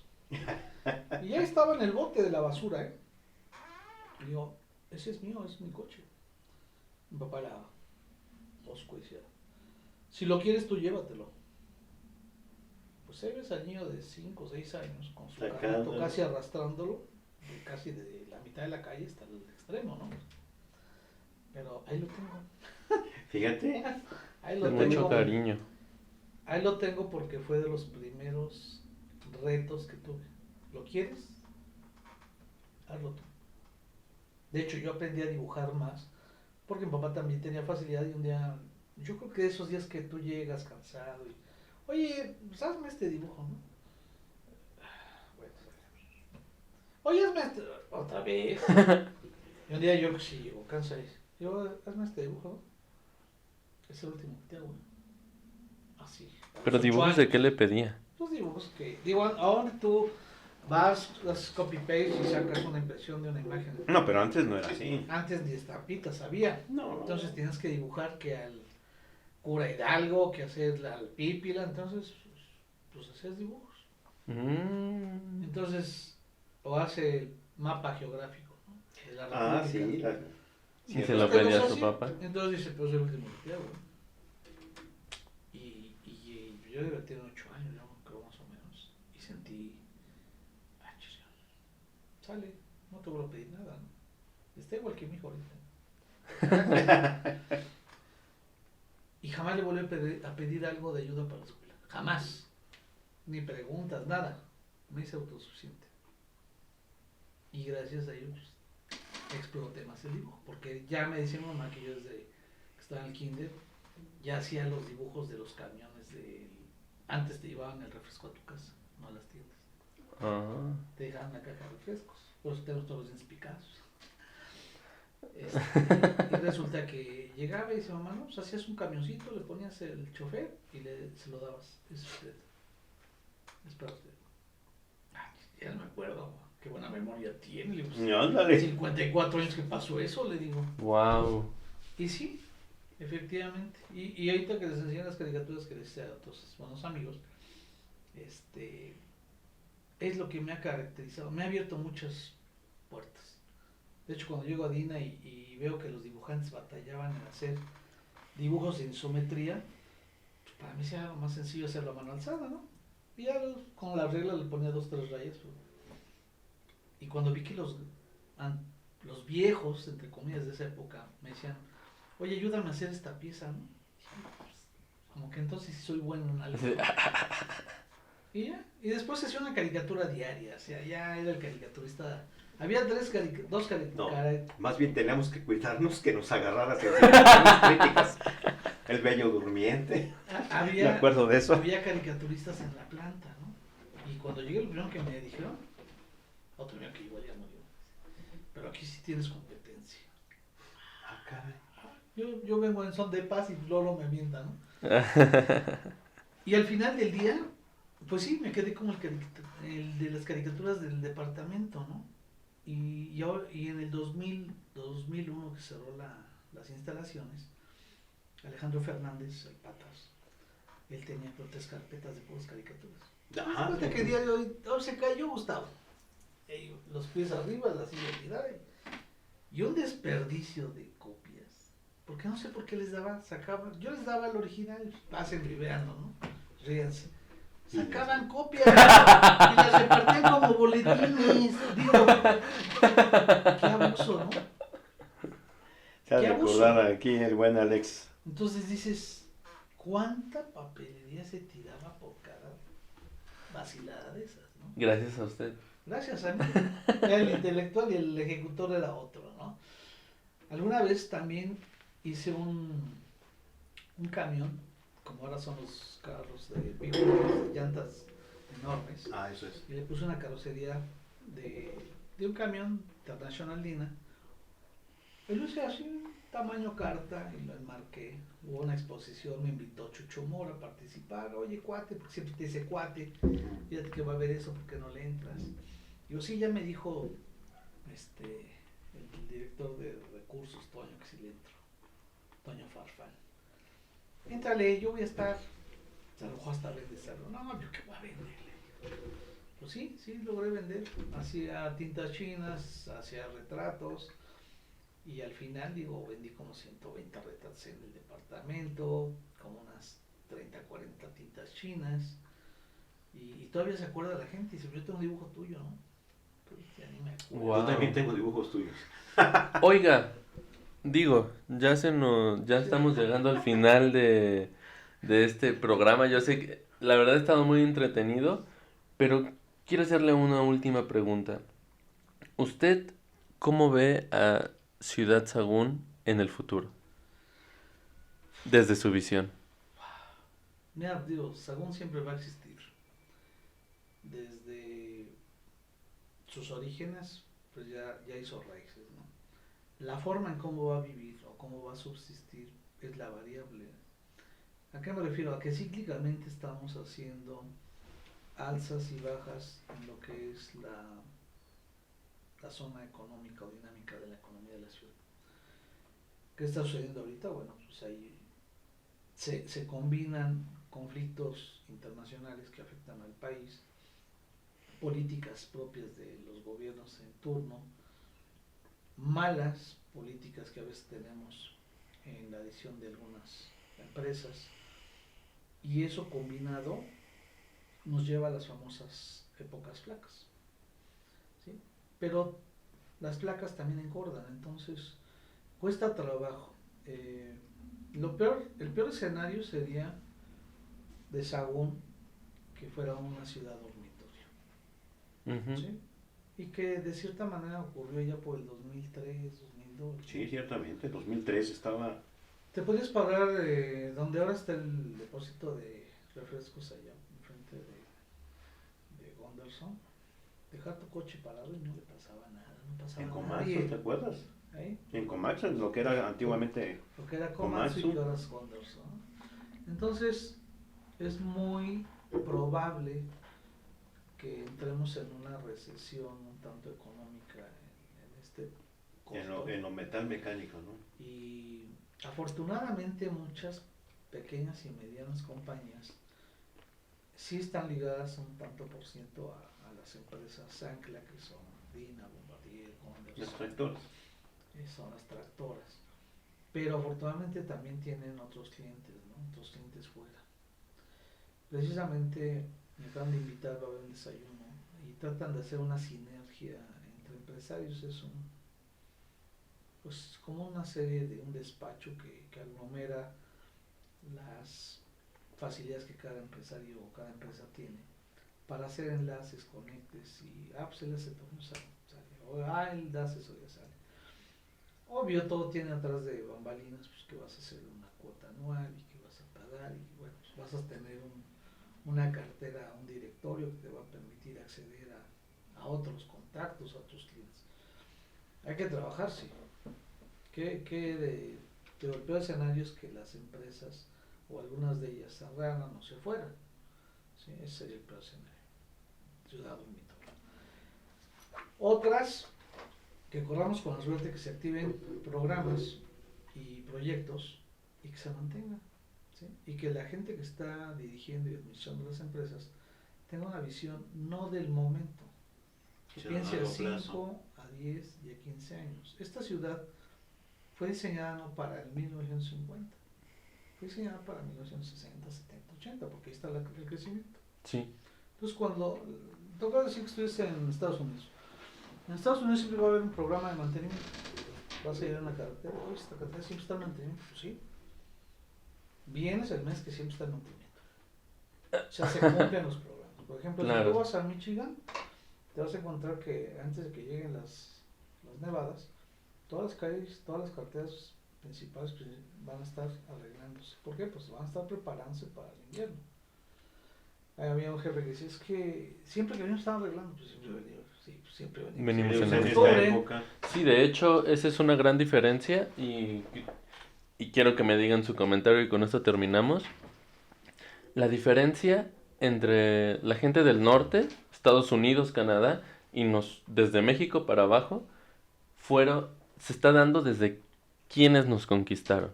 Y ya estaba en el bote de la basura, ¿eh? Y digo, ese es mío, es mi coche. Mi papá era osco y decía, si lo quieres tú llévatelo. Pues ahí ves al niño de 5 o 6 años con su carrito casi arrastrándolo, casi de la mitad de la calle hasta el extremo, ¿no? Pero ahí lo tengo. Fíjate. Ahí De lo mucho tengo. cariño. Ahí lo tengo porque fue de los primeros retos que tuve. ¿Lo quieres? Hazlo tú. De hecho, yo aprendí a dibujar más porque mi papá también tenía facilidad y un día, yo creo que de esos días que tú llegas cansado y, oye, pues hazme este dibujo, ¿no? Bueno, oye, hazme este, otra vez. Y un día yo sí llego cansado y dice, Yo, hazme este dibujo, ¿no? Es el último que te hago, ¿no? Así. Pero dibujos de qué le pedía. Los dibujos que, digo, ahora tú vas, haces copy-paste y sacas una impresión de una imagen. No, pero antes no era así. Antes ni estampitas había. No. Entonces tienes que dibujar que al cura Hidalgo, que hacer al Pípila, entonces, pues hacías dibujos. Mm. Entonces, o hace el mapa geográfico, ¿no? De la Ah, República. sí. Y se lo pedía a su papá. Entonces dice, pues el último que te hago. Y yo debía tener 8 años, yo creo más o menos. Y sentí, chisga, sale, no te voy a pedir nada, ¿no? Está igual que mi hijo ahorita. Y jamás le volví a pedir algo de ayuda para la escuela. Jamás. Ni preguntas, nada. Me hice autosuficiente. Y gracias a ellos exploté más el dibujo. Porque ya me decía mi mamá que yo desde que estaba en el kinder ya hacía los dibujos de los camiones de... Antes te llevaban el refresco a tu casa, no a las tiendas. Ah. Te dejaban una caja de refrescos. Por eso tenemos todos los dientes picados. Y resulta que llegaba y decía, mamá, no, pues hacías un camioncito, le ponías el chofer y se lo dabas. Es usted. Es para usted. Ya no me acuerdo. Qué buena memoria tiene. Le digo, Ándale. 54 años que pasó eso, le digo. Wow. Y sí, efectivamente. Y ahorita que les enseñan las caricaturas que les hice a todos buenos amigos, es lo que me ha caracterizado. Me ha abierto muchas puertas. De hecho, cuando llego a Dina y veo que los dibujantes batallaban en hacer dibujos en isometría, pues para mí sea lo más sencillo hacerlo a mano alzada, ¿no? Y ya con la regla le ponía 2 o 3 rayas. Y cuando vi que los viejos, entre comillas, de esa época, me decían, oye, ayúdame a hacer esta pieza, ¿no? Pues, como que entonces sí soy bueno en algo. Y ya, y después se hacía una caricatura diaria, o sea, ya era el caricaturista. Había dos caricaturas. No, más bien teníamos que cuidarnos que nos agarraras en situaciones críticas. El bello durmiente. Me acuerdo de eso. Había caricaturistas en la planta, ¿no? Y cuando llegué, lo primero que me dijeron, otro mío que igual ya murió, pero aquí sí tienes competencia. Ah, caray. Yo vengo en son de paz y Lolo me mienta, ¿no? Y al final del día, pues sí, me quedé como el de las caricaturas del departamento, ¿no? Y en el 2001 que cerró las instalaciones, Alejandro Fernández, el Patas, él tenía 3 carpetas de puras caricaturas. Hasta que el día de hoy se cayó Gustavo. Los pies arriba, la silla tirada. Y un desperdicio de copias. Porque no sé por qué les daba, sacaban. Yo les daba el original, pasen ribeando, ¿no? Ríanse. Sacaban copias y las repartían como boletines. Digo, qué abuso, ¿no? Se ha de recordar aquí el buen Alex. Entonces dices, ¿cuánta papelería se tiraba por cada vacilada de esas, ¿no? Gracias a usted. Gracias a mí. Era el intelectual y el ejecutor era otro, ¿no? Alguna vez también hice un camión, como ahora son los carros de de llantas enormes. Ah, eso es. Y le puse una carrocería de un camión International Dina. Y lo hice así, tamaño carta, y lo enmarqué. Hubo una exposición, me invitó Chucho Mora a participar. Oye, cuate, porque siempre te dice cuate, fíjate que va a haber eso, ¿por qué no le entras? Y yo, sí, ya me dijo el director de recursos, Toño, que sí le entro. Toño Farfán. Éntrale, yo voy a estar. Se alojó hasta venderlo. No, yo qué voy a venderle. Pues sí, logré vender. Hacía tintas chinas, hacía retratos. Y al final, vendí como 120 retratos en el departamento, como unas 30, 40 tintas chinas. Y todavía se acuerda la gente. Y dice, yo tengo un dibujo tuyo, ¿no? Pues ya ni me acuerdo. Wow. Yo también tengo dibujos tuyos. Oiga, ya estamos llegando al final de este programa. Yo sé que la verdad he estado muy entretenido, pero quiero hacerle una última pregunta. ¿Usted cómo ve a Ciudad Sagún en el futuro? Desde su visión. Mira, Sagún siempre va a existir. Desde sus orígenes, pues ya hizo raíces, ¿no? La forma en cómo va a vivir o cómo va a subsistir es la variable. ¿A qué me refiero? A que cíclicamente estamos haciendo alzas y bajas en lo que es la zona económica o dinámica de la economía de la ciudad. ¿Qué está sucediendo ahorita? Bueno, pues ahí se combinan conflictos internacionales que afectan al país, políticas propias de los gobiernos en turno, malas políticas que a veces tenemos en la decisión de algunas empresas, y eso combinado nos lleva a las famosas épocas flacas, ¿sí? Pero las flacas también engordan, entonces cuesta trabajo. El peor escenario sería de Sahagún que fuera una ciudad dormitorio, Ujú. ¿sí? Y que de cierta manera ocurrió ya por el 2003, 2002. Sí, ciertamente, 2003 estaba... Te podías parar donde ahora está el depósito de refrescos allá, enfrente de Gunderson, dejar tu coche parado y no le pasaba nada, no pasaba En nada. Komatsu, ¿te acuerdas? ¿Eh? En Komatsu, en lo que era antiguamente Lo que era Komatsu y Komatsu. que ahora es Gunderson, ¿no? Entonces, es muy probable que entremos en una recesión un tanto económica en este costo. En lo metal mecánico, ¿no? Y afortunadamente muchas pequeñas y medianas compañías sí están ligadas un tanto por ciento a las empresas ancla, que son Dina, Bombardier, Los Gunderson, tractores. son las tractoras. Pero afortunadamente también tienen otros clientes, ¿no? Otros clientes fuera. Precisamente me acaban de invitar a ver un desayuno y tratan de hacer una sinergia entre empresarios. Es pues como una serie de un despacho que aglomera las facilidades que cada empresario o cada empresa tiene para hacer enlaces, conectes y pues el enlace no sale, o el enlace ya sale. Obvio, todo tiene atrás de bambalinas, pues que vas a hacer una cuota anual y que vas a pagar y bueno, pues vas a tener una cartera, un directorio que te va a permitir acceder a otros contactos, a otros clientes. Hay que trabajar, sí. De el peor escenario es que las empresas o algunas de ellas cerraran o se fueran. ¿Sí? Ese sería el peor escenario. Ciudad dormitorio. Otras, que corramos con la suerte que se activen programas y proyectos y que se mantengan. ¿Sí? Y que la gente que está dirigiendo y administrando las empresas tenga una visión no del momento, que piense a 5, a 10 y a 15 años. Esta ciudad fue diseñada no para el 1950, fue diseñada para 1960, 70, 80, porque ahí está el crecimiento. Sí. Entonces, cuando toca decir que estuviste en Estados Unidos, en Estados Unidos siempre va a haber un programa de mantenimiento. Vas a ir a una carretera, oye, esta carretera siempre está en mantenimiento, pues sí. Vienes el mes que siempre está en mantenimiento. O sea, se cumplen los programas. Por ejemplo, claro, si tú vas a Michigan, te vas a encontrar que antes de que lleguen las nevadas, todas las calles, todas las carreteras principales pues, van a estar arreglándose. ¿Por qué? Pues van a estar preparándose para el invierno. Había un jefe que decía, es que siempre que venimos están arreglando, pues siempre venimos. Sí, pues siempre venimos en esta época. Sí, de hecho, esa es una gran diferencia y quiero que me digan su comentario y con esto terminamos. La diferencia entre la gente del norte, Estados Unidos, Canadá, y desde México para abajo, se está dando desde quienes nos conquistaron.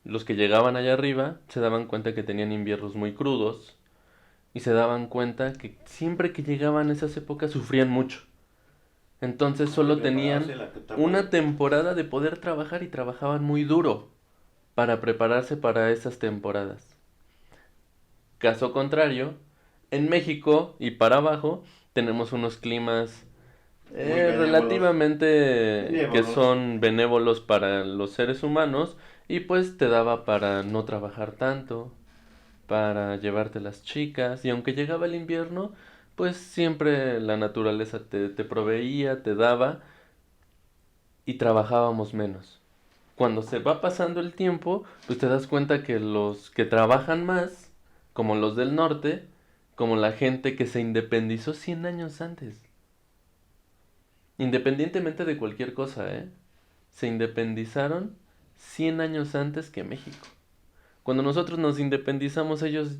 Los que llegaban allá arriba se daban cuenta que tenían inviernos muy crudos y se daban cuenta que siempre que llegaban esas épocas sufrían mucho. Entonces solo tenían una temporada de poder trabajar y trabajaban muy duro para prepararse para esas temporadas. Caso contrario, en México y para abajo tenemos unos climas relativamente que son benévolos para los seres humanos y pues te daba para no trabajar tanto, para llevarte las chicas y aunque llegaba el invierno, pues siempre la naturaleza te proveía, te daba y trabajábamos menos. Cuando se va pasando el tiempo, pues te das cuenta que los que trabajan más, como los del norte, como la gente que se independizó 100 años antes. independientemente de cualquier cosa, se independizaron 100 años antes que México. Cuando nosotros nos independizamos, ellos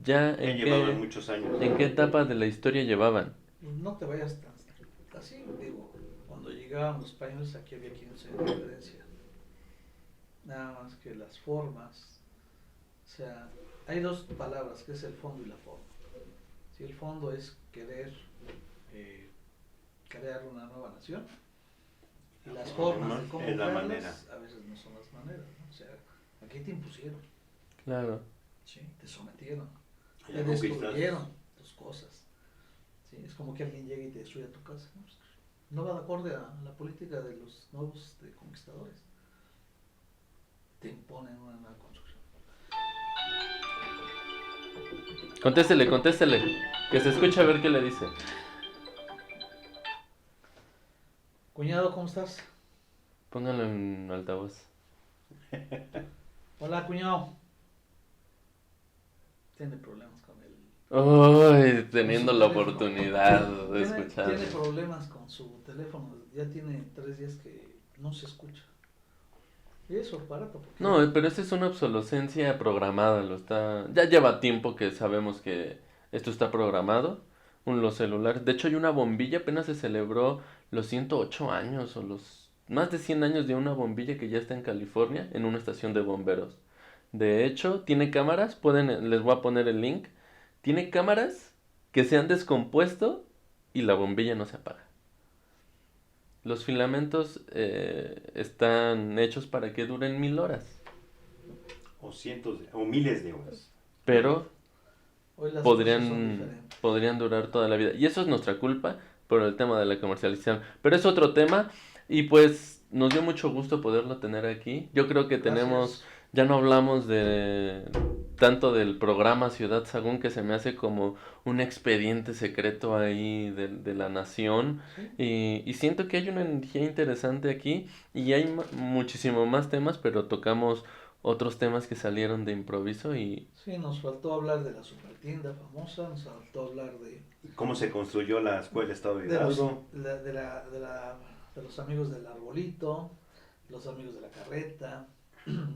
ya Ya llevaban muchos años. ¿en qué etapa de la historia llevaban? No te vayas tan así, digo, cuando llegaban los españoles aquí había 15 años de diferencia. Nada más que las formas, o sea, hay dos palabras, que es el fondo y la forma. Si el fondo es querer crear una nueva nación, y las formas de cómo es la crearlas, manera. a veces no son las maneras, ¿no? O sea, aquí te impusieron, Claro. ¿sí? Te sometieron, Allá te conquistaste. destruyeron tus cosas. ¿Sí? Es como que alguien llegue y te destruya tu casa. No, pues, no va de acuerdo a la política de los nuevos conquistadores. Te imponen una nueva construcción. Contéstele, que se escuche a ver qué le dice. Cuñado, ¿cómo estás? Póngalo en altavoz. Hola, cuñado. Tiene problemas con el... Ay, teniendo con su la teléfono. oportunidad de escuchar. Tiene problemas con su teléfono. Ya tiene 3 días que no se escucha. Y eso, barato. Porque No, pero esta es una obsolescencia programada, ya lleva tiempo que sabemos que esto está programado, los celulares, de hecho hay una bombilla, apenas se celebró los 108 años o los más de 100 años de una bombilla que ya está en California, en una estación de bomberos. De hecho, tiene cámaras, les voy a poner el link, tiene cámaras que se han descompuesto y la bombilla no se apaga. Los filamentos están hechos para que duren 1000 horas. O o miles de horas. Pero hoy las cosas son podrían diferentes. durar toda la vida. Y eso es nuestra culpa por el tema de la comercialización. Pero es otro tema y pues nos dio mucho gusto poderlo tener aquí. Yo creo que Gracias. ya no hablamos de tanto del programa Ciudad Sagún, que se me hace como un expediente secreto ahí de la nación. ¿Sí? Y siento que hay una energía interesante aquí y hay muchísimo más temas, pero tocamos otros temas que salieron de improviso y Sí, nos faltó hablar de la supertienda famosa, nos faltó hablar de, ¿Cómo se construyó la escuela Estado de de, los, Hidalgo? de los amigos del arbolito, los amigos de la carreta,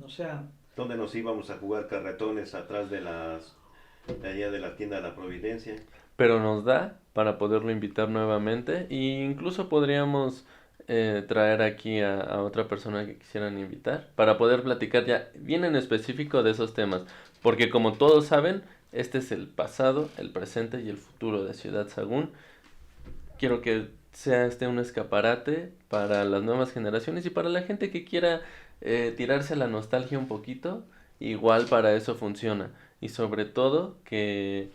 o sea, ¿Dónde nos íbamos a jugar carretones atrás de allá de la tienda de la Providencia? pero nos da para poderlo invitar nuevamente e incluso podríamos traer aquí a otra persona que quisieran invitar para poder platicar ya bien en específico de esos temas, porque como todos saben, este es el pasado, el presente y el futuro de Ciudad Sagún. Quiero que sea un escaparate para las nuevas generaciones y para la gente que quiera tirarse a la nostalgia un poquito, igual para eso funciona. Y sobre todo que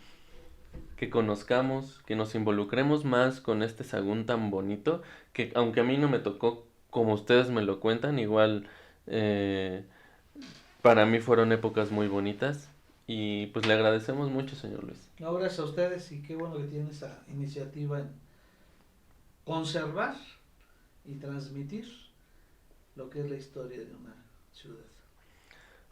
conozcamos, que nos involucremos más con este Sagún tan bonito, que aunque a mí no me tocó como ustedes me lo cuentan, igual eh, para mí fueron épocas muy bonitas. Y pues le agradecemos mucho, señor Luis. no, gracias a ustedes y qué bueno que tienen esa iniciativa en conservar y transmitir lo que es la historia de una ciudad.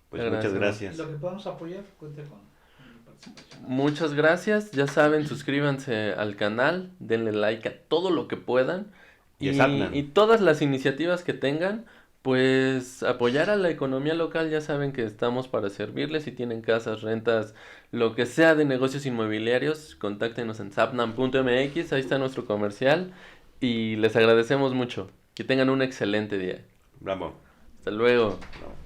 Pues Gracias. muchas Y gracias. lo que podamos apoyar, cuente con mi participación. Muchas gracias, ya saben, suscríbanse al canal, denle like a todo lo que puedan Y a Sapna. y todas las iniciativas que tengan, pues apoyar a la economía local, ya saben que estamos para servirles, si tienen casas, rentas, lo que sea de negocios inmobiliarios, contáctenos en sapnam.mx, ahí está nuestro comercial y les agradecemos mucho, que tengan un excelente día. Bravo. Hasta luego. Bravo.